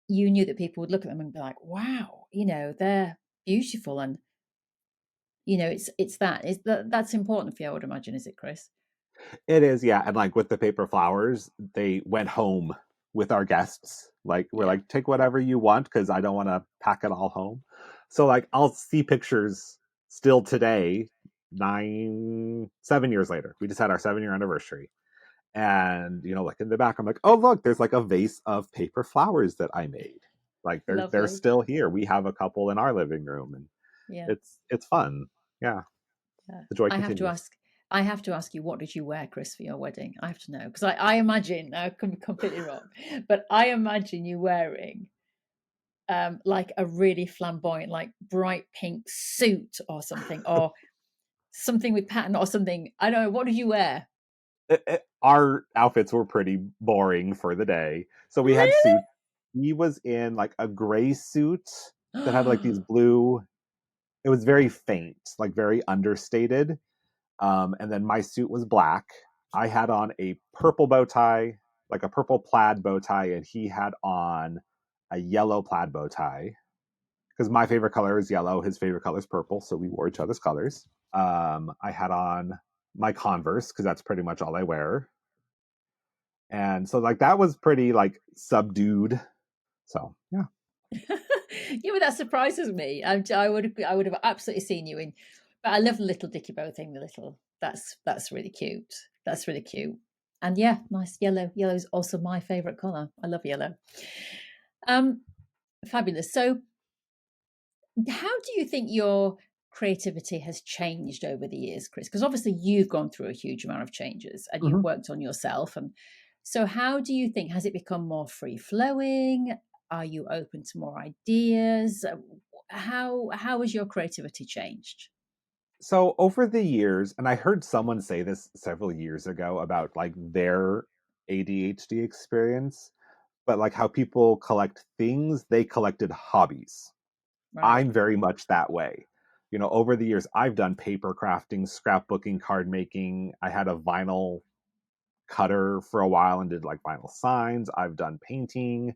you knew that people would look at them and be like, wow, they're beautiful. And, that's important for you, I would imagine, is it, Chris? It is, yeah. And like with the paper flowers, they went home with our guests. Like we're Yeah. like, take whatever you want because I don't want to pack it all home. So like I'll see pictures still today, 7 years later. We just had our 7 year anniversary. And like in the back, I'm like, oh look, there's like a vase of paper flowers that I made. Like they're Lovely. still here. We have a couple in our living room, and Yeah. it's fun. Yeah, Yeah. the joy I have to continues. ask. I have to ask you, what did you wear, Chris, for your wedding? I have to know because I imagine I could be completely wrong, but I imagine you wearing like a really flamboyant, like bright pink suit or something with pattern or something. I don't know. What did you wear? Our outfits were pretty boring for the day. So we had Really? suits. He was in like a gray suit that had like these blue, it was very faint, like very understated. And then my suit was black. I had on a purple bow tie, like a purple plaid bow tie, and he had on a yellow plaid bow tie. Because my favorite color is yellow, his favorite color is purple, so we wore each other's colors. I had on my Converse because that's pretty much all I wear, and so like that was pretty like subdued. So yeah. Yeah, but that surprises me. I would have absolutely seen you in, but I love the little Dicky Bow thing. The little that's really cute. That's really cute. And yeah, nice yellow. Yellow is also my favorite color. I love yellow. Um, Fabulous. So, how do you think your creativity has changed over the years, Chris? Because obviously you've gone through a huge amount of changes and you've Mhm. worked on yourself. And so, how do you think has it become more free flowing? Are you open to more ideas? How has your creativity changed? So over the years, and I heard someone say this several years ago about like their ADHD experience, but like how people collect things, they collected hobbies. Right. I'm very much that way. Over the years, I've done paper crafting, scrapbooking, card making. I had a vinyl cutter for a while and did like vinyl signs. I've done painting,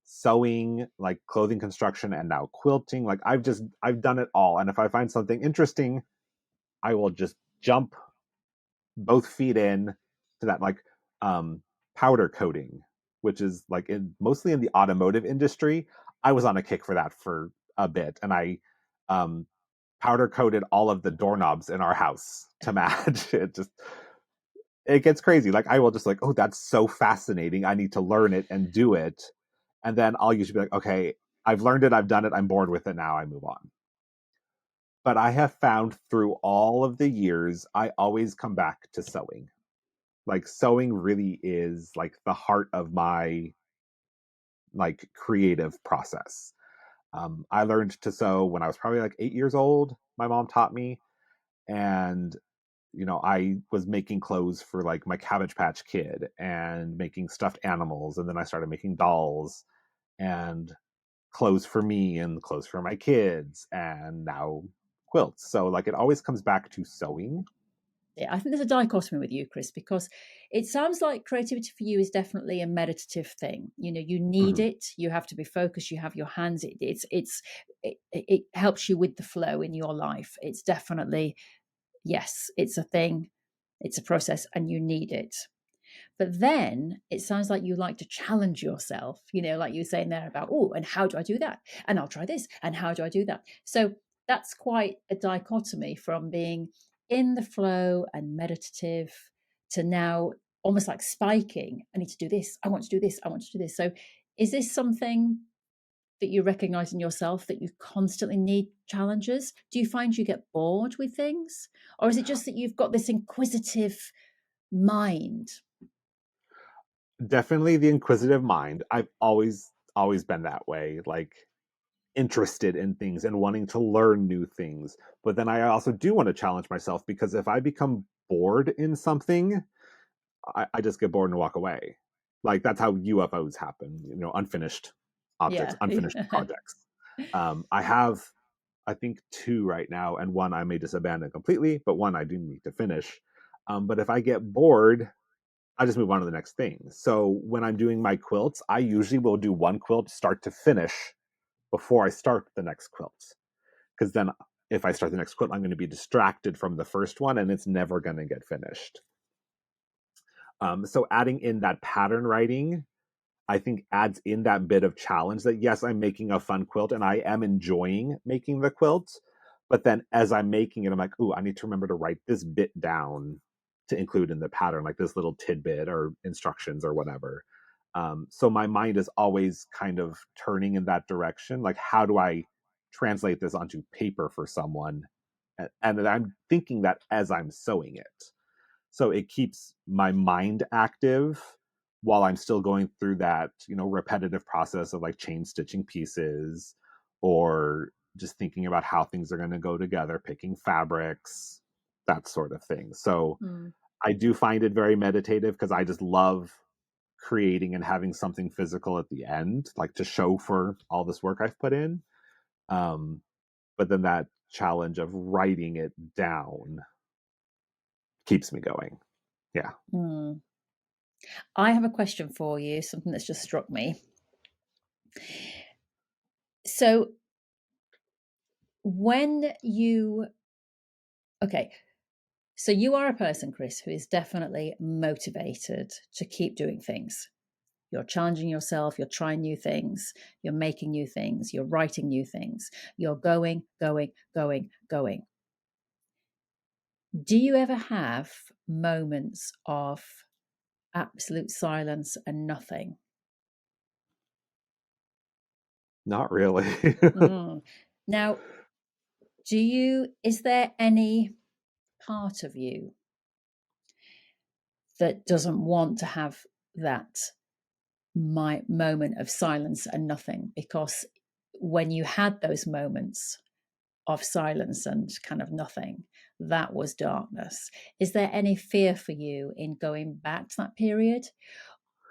sewing, like clothing construction, and now quilting. Like I've done it all. And if I find something interesting, I will just jump both feet in to that, like um powder coating, which is like mostly in the automotive industry. I was on a kick for that for a bit, and I um powder coated all of the doorknobs in our house to match. It gets crazy. Like I will just like, oh, that's so fascinating. I need to learn it and do it. And then I'll usually be like, okay, I've learned it, I've done it, I'm bored with it now, I move on. But I have found through all of the years, I always come back to sewing. Like sewing really is like the heart of my like creative process. I learned to sew when I was probably like 8 years old. My mom taught me, and I was making clothes for like my Cabbage Patch Kid and making stuffed animals, and then I started making dolls and clothes for me and clothes for my kids, and now quilts. So like it always comes back to sewing. Yeah, I think there's a dichotomy with you, Chris, because it sounds like creativity for you is definitely a meditative thing. You need Mhm. it. You have to be focused. You have your hands. It helps you with the flow in your life. It's definitely, yes, it's a thing. It's a process, and you need it. But then it sounds like you like to challenge yourself, like you were saying there about, oh, and how do I do that? And I'll try this. And how do I do that? So that's quite a dichotomy from being in the flow and meditative to now almost like spiking. I need to do this. I want to do this. I want to do this. So is this something that you recognize in yourself, that you constantly need challenges? Do you find you get bored with things? Or is it just that you've got this inquisitive mind? Definitely the inquisitive mind. I've always been that way, like interested in things and wanting to learn new things. But then I also do want to challenge myself, because if I become bored in something, I just get bored and walk away. Like that's how UFOs happen, unfinished objects, Yeah. unfinished projects. I have, I think, two right now, and one I may just abandon completely, but one I do need to finish. But if I get bored, I just move on to the next thing. So when I'm doing my quilts, I usually will do one quilt start to finish before I start the next quilt. Because then if I start the next quilt, I'm going to be distracted from the first one and it's never going to get finished. So adding in that pattern writing, I think adds in that bit of challenge that yes, I'm making a fun quilt and I am enjoying making the quilt. But then as I'm making it, I'm like, ooh, I need to remember to write this bit down to include in the pattern, like this little tidbit or instructions or whatever. So my mind is always kind of turning in that direction. Like, how do I translate this onto paper for someone? And I'm thinking that as I'm sewing it. So it keeps my mind active while I'm still going through that, repetitive process of like chain stitching pieces, or just thinking about how things are going to go together, picking fabrics, that sort of thing. So Mm. I do find it very meditative, because I just love creating and having something physical at the end, like to show for all this work I've put in. Um, but then that challenge of writing it down keeps me going. Yeah. Mm. I have a question for you, something that's just struck me. So, when you, okay, so you are a person, Chris, who is definitely motivated to keep doing things. You're challenging yourself, you're trying new things, you're making new things, you're writing new things, you're going, going, going, going. Do you ever have moments of absolute silence and nothing? Not really. Mm. Now, is there any part of you that doesn't want to have that moment of silence and nothing? Because when you had those moments of silence and kind of nothing, that was darkness. Is there any fear for you in going back to that period?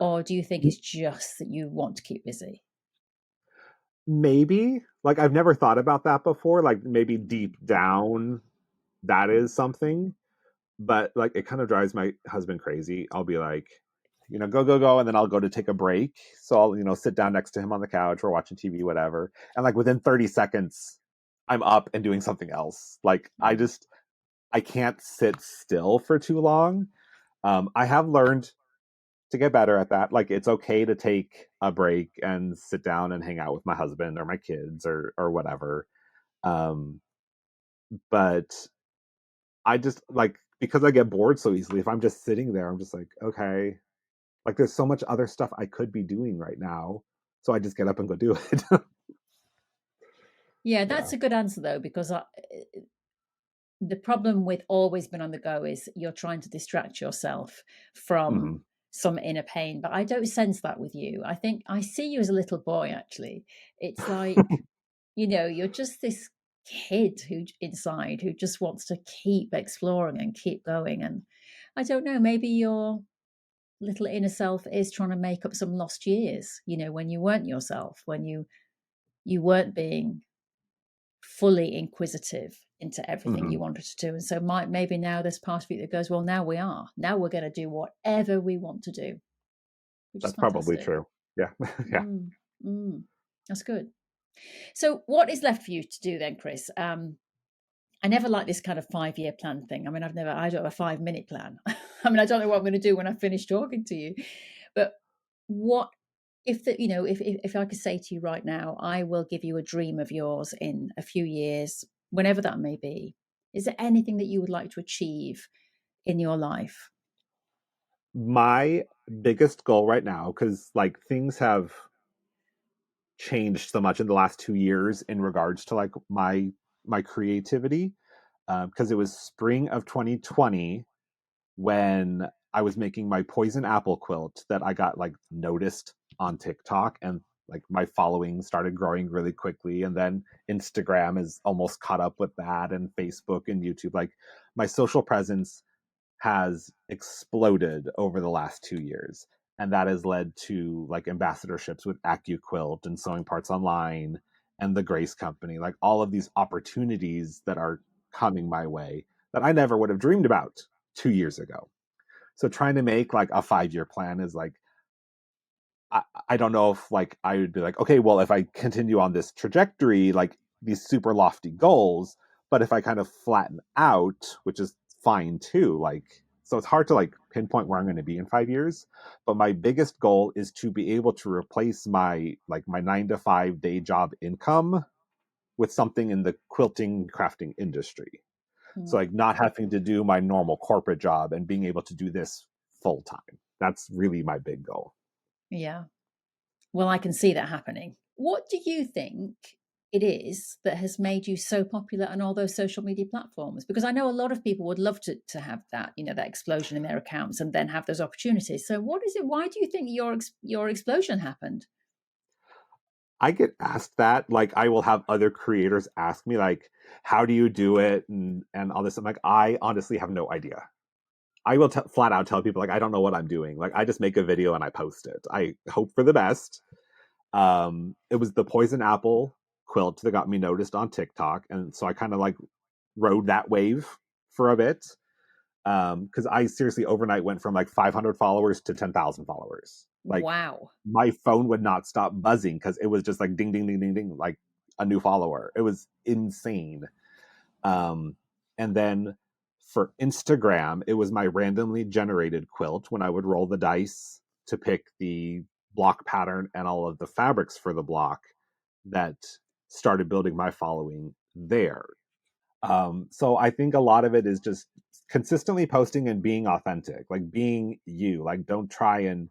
Or do you think it's just that you want to keep busy? Maybe. Like I've never thought about that before. Like maybe deep down that is something. but like it kind of drives my husband crazy. I'll be like, go, go, go. And then I'll go to take a break. So I'll, sit down next to him on the couch or watching TV, whatever. And like within 30 seconds, I'm up and doing something else. Like I can't sit still for too long. I have learned to get better at that. Like it's okay to take a break and sit down and hang out with my husband or my kids or whatever. Um, but I just like because I get bored so easily. If I'm just sitting there, I'm just like, okay, like there's so much other stuff I could be doing right now. So I just get up and go do it. Yeah, Yeah. that's a good answer though, because the problem with always been on the go is you're trying to distract yourself from Hmm. some inner pain. But I don't sense that with you. I think I see you as a little boy, actually. It's like, you're just this kid who inside who just wants to keep exploring and keep going. And I don't know, maybe your little inner self is trying to make up some lost years, when you weren't yourself, when you weren't being fully inquisitive into everything Hmm. you wanted to do. And so maybe now there's part of you that goes, well, now we are. Now we're going to do whatever we want to do, which is That's probably fantastic. true. Yeah. Yeah. Mm, mm, that's good. So what is left for you to do then, Chris? I never like this kind of 5-year plan thing. I mean, I don't have a 5-minute plan. I mean, I don't know what I'm going to do when I finish talking to you, but what if I could say to you right now, I will give you a dream of yours in a few years, whenever that may be. Is there anything that you would like to achieve in your life? My biggest goal right now, because like things have changed so much in the last 2 years in regards to like my creativity, because it was spring of 2020 when I was making my poison apple quilt that I got like noticed on TikTok, and like my following started growing really quickly, and then Instagram is almost caught up with that, and Facebook and YouTube. Like my social presence has exploded over the last 2 years. And that has led to like ambassadorships with AccuQuilt and Sewing Parts Online and the Grace Company, like all of these opportunities that are coming my way that I never would have dreamed about 2 years ago. So trying to make like a 5-year plan is like, I don't know if like I would be like, okay, well, if I continue on this trajectory, like these super lofty goals, but if I kind of flatten out, which is fine too, like, so it's hard to like pinpoint where I'm going to be in 5 years. But my biggest goal is to be able to replace my 9 to 5 day job income with something in the quilting crafting industry. So Mm, like not having to do my normal corporate job and being able to do this full time. That's really my big goal. yeah. Well, I can see that happening. What do you think it is that has made you so popular on all those social media platforms? Because I know a lot of people would love to have that, that explosion in their accounts and then have those opportunities. So what is it? Why do you think your explosion happened? I get asked that. Like, I will have other creators ask me, like, how do you do it? And all this. I'm like, I honestly have no idea. I will flat out tell people, like, I don't know what I'm doing. Like, I just make a video and I post it. I hope for the best. It was the poison apple quilt that got me noticed on TikTok. And so I kind of like rode that wave for a bit. Because I seriously overnight went from like 500 followers to 10,000 followers. Like, Wow. my phone would not stop buzzing because it was just like ding, ding, ding, ding, ding, like a new follower. It was insane. Um, and then for Instagram, it was my randomly generated quilt when I would roll the dice to pick the block pattern and all of the fabrics for the block that started building my following there. So I think a lot of it is just consistently posting and being authentic, like being you. Like, don't try and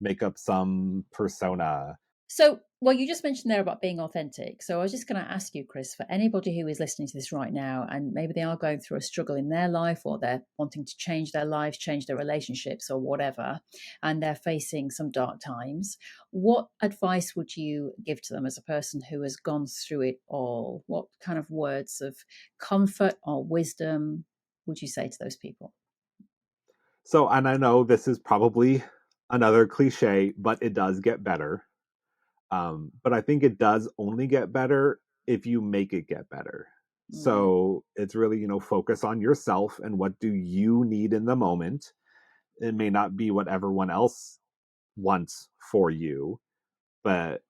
make up some persona. So, well, you just mentioned there about being authentic. So, I was just going to ask you, Chris, for anybody who is listening to this right now, and maybe they are going through a struggle in their life, or they're wanting to change their lives, change their relationships, or whatever, and they're facing some dark times, what advice would you give to them as a person who has gone through it all? What kind of words of comfort or wisdom would you say to those people? So, and I know this is probably another cliche, but it does get better. But I think it does only get better if you make it get better. So it's really, focus on yourself and what do you need in the moment. It may not be what everyone else wants for you, but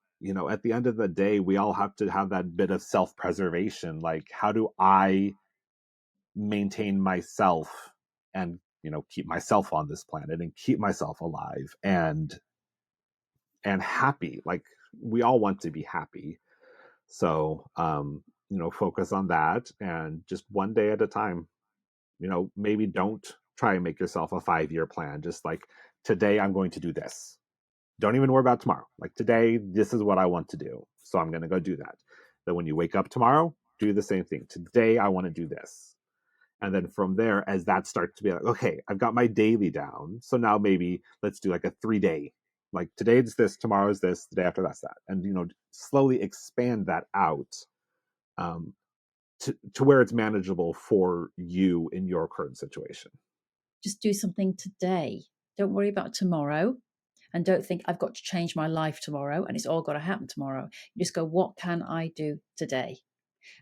at the end of the day, we all have to have that bit of self-preservation. Like, how do I maintain myself and keep myself on this planet and keep myself alive and happy? Like, we all want to be happy. So focus on that, and just one day at a time. Maybe don't try and make yourself a 5-year plan. Just like, today I'm going to do this. Don't even worry about tomorrow. Like, today, this is what I want to do, so I'm going to go do that. Then when you wake up tomorrow, do the same thing. Today I want to do this. And then from there, as that starts to be like, okay, I've got my daily down, so now maybe let's do like a 3-day. Like, today it's this, tomorrow is this, the day after that's that. And slowly expand that out to where it's manageable for you in your current situation. Just do something today. Don't worry about tomorrow. And don't think I've got to change my life tomorrow and it's all got to happen tomorrow. You just go, what can I do today?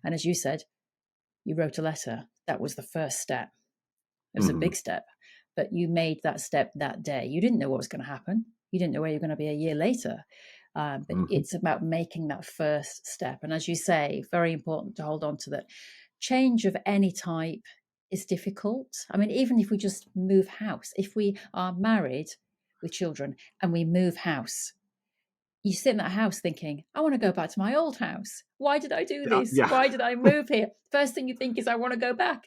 And as you said, you wrote a letter. That was the first step. It was a big step, but you made that step that day. You didn't know what was going to happen. You didn't know where you're going to be a year later. But it's about making that first step. And as you say, very important to hold on to that. Change of any type is difficult. I mean, even if we just move house, if we are married with children and we move house, you sit in that house thinking, I want to go back to my old house. Why did I do this? Yeah. Why did I move here? First thing you think is, I want to go back.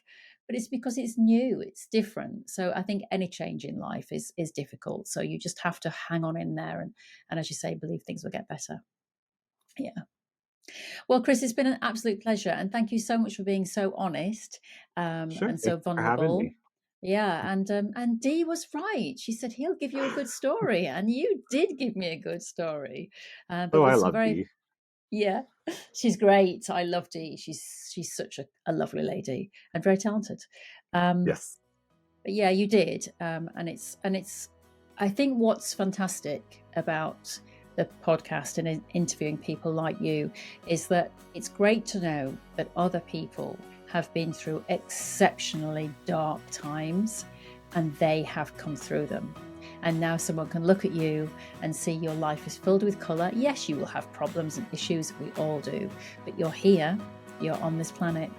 But it's because it's new, it's different. So I think any change in life is difficult. So you just have to hang on in there. And as you say, believe things will get better. Yeah. Well, Chris, it's been an absolute pleasure. And thank you so much for being so honest and so vulnerable. Yeah, and Dee was right. She said he'll give you a good story, and you did give me a good story. But I love Dee. Yeah, she's great. I love Dee. She's such a lovely lady and very talented. Yes. But yeah, you did, and it's. I think what's fantastic about the podcast and interviewing people like you is that it's great to know that other people have been through exceptionally dark times and they have come through them. And now someone can look at you and see your life is filled with colour. Yes, you will have problems and issues, we all do, but you're here, you're on this planet,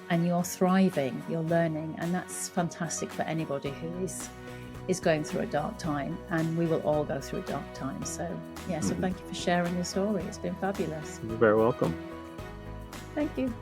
and you're thriving, you're learning, and that's fantastic for anybody who is going through a dark time, and we will all go through a dark time. So yeah, so thank you for sharing your story. It's been fabulous. You're very welcome. Thank you.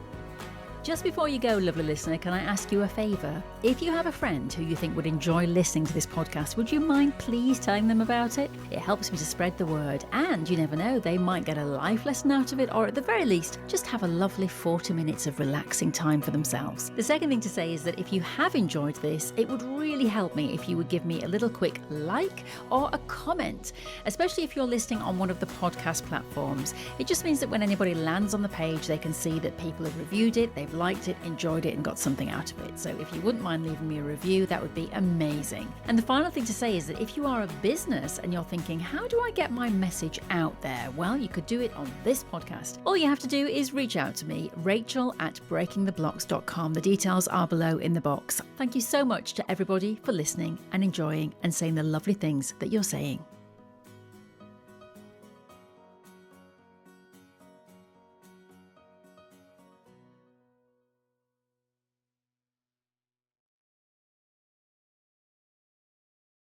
Just before you go, lovely listener, can I ask you a favour? If you have a friend who you think would enjoy listening to this podcast, would you mind please telling them about it? It helps me to spread the word, and you never know, they might get a life lesson out of it, or at the very least, just have a lovely 40 minutes of relaxing time for themselves. The second thing to say is that if you have enjoyed this, it would really help me if you would give me a little quick like or a comment, especially if you're listening on one of the podcast platforms. It just means that when anybody lands on the page, they can see that people have reviewed it, they've liked it, enjoyed it, and got something out of it. So if you wouldn't mind leaving me a review, that would be amazing. And the final thing to say is that if you are a business and you're thinking, how do I get my message out there? Well, you could do it on this podcast. All you have to do is reach out to me, rachel@breakingtheblocks.com. The details are below in the box. Thank you so much to everybody for listening and enjoying and saying the lovely things that you're saying.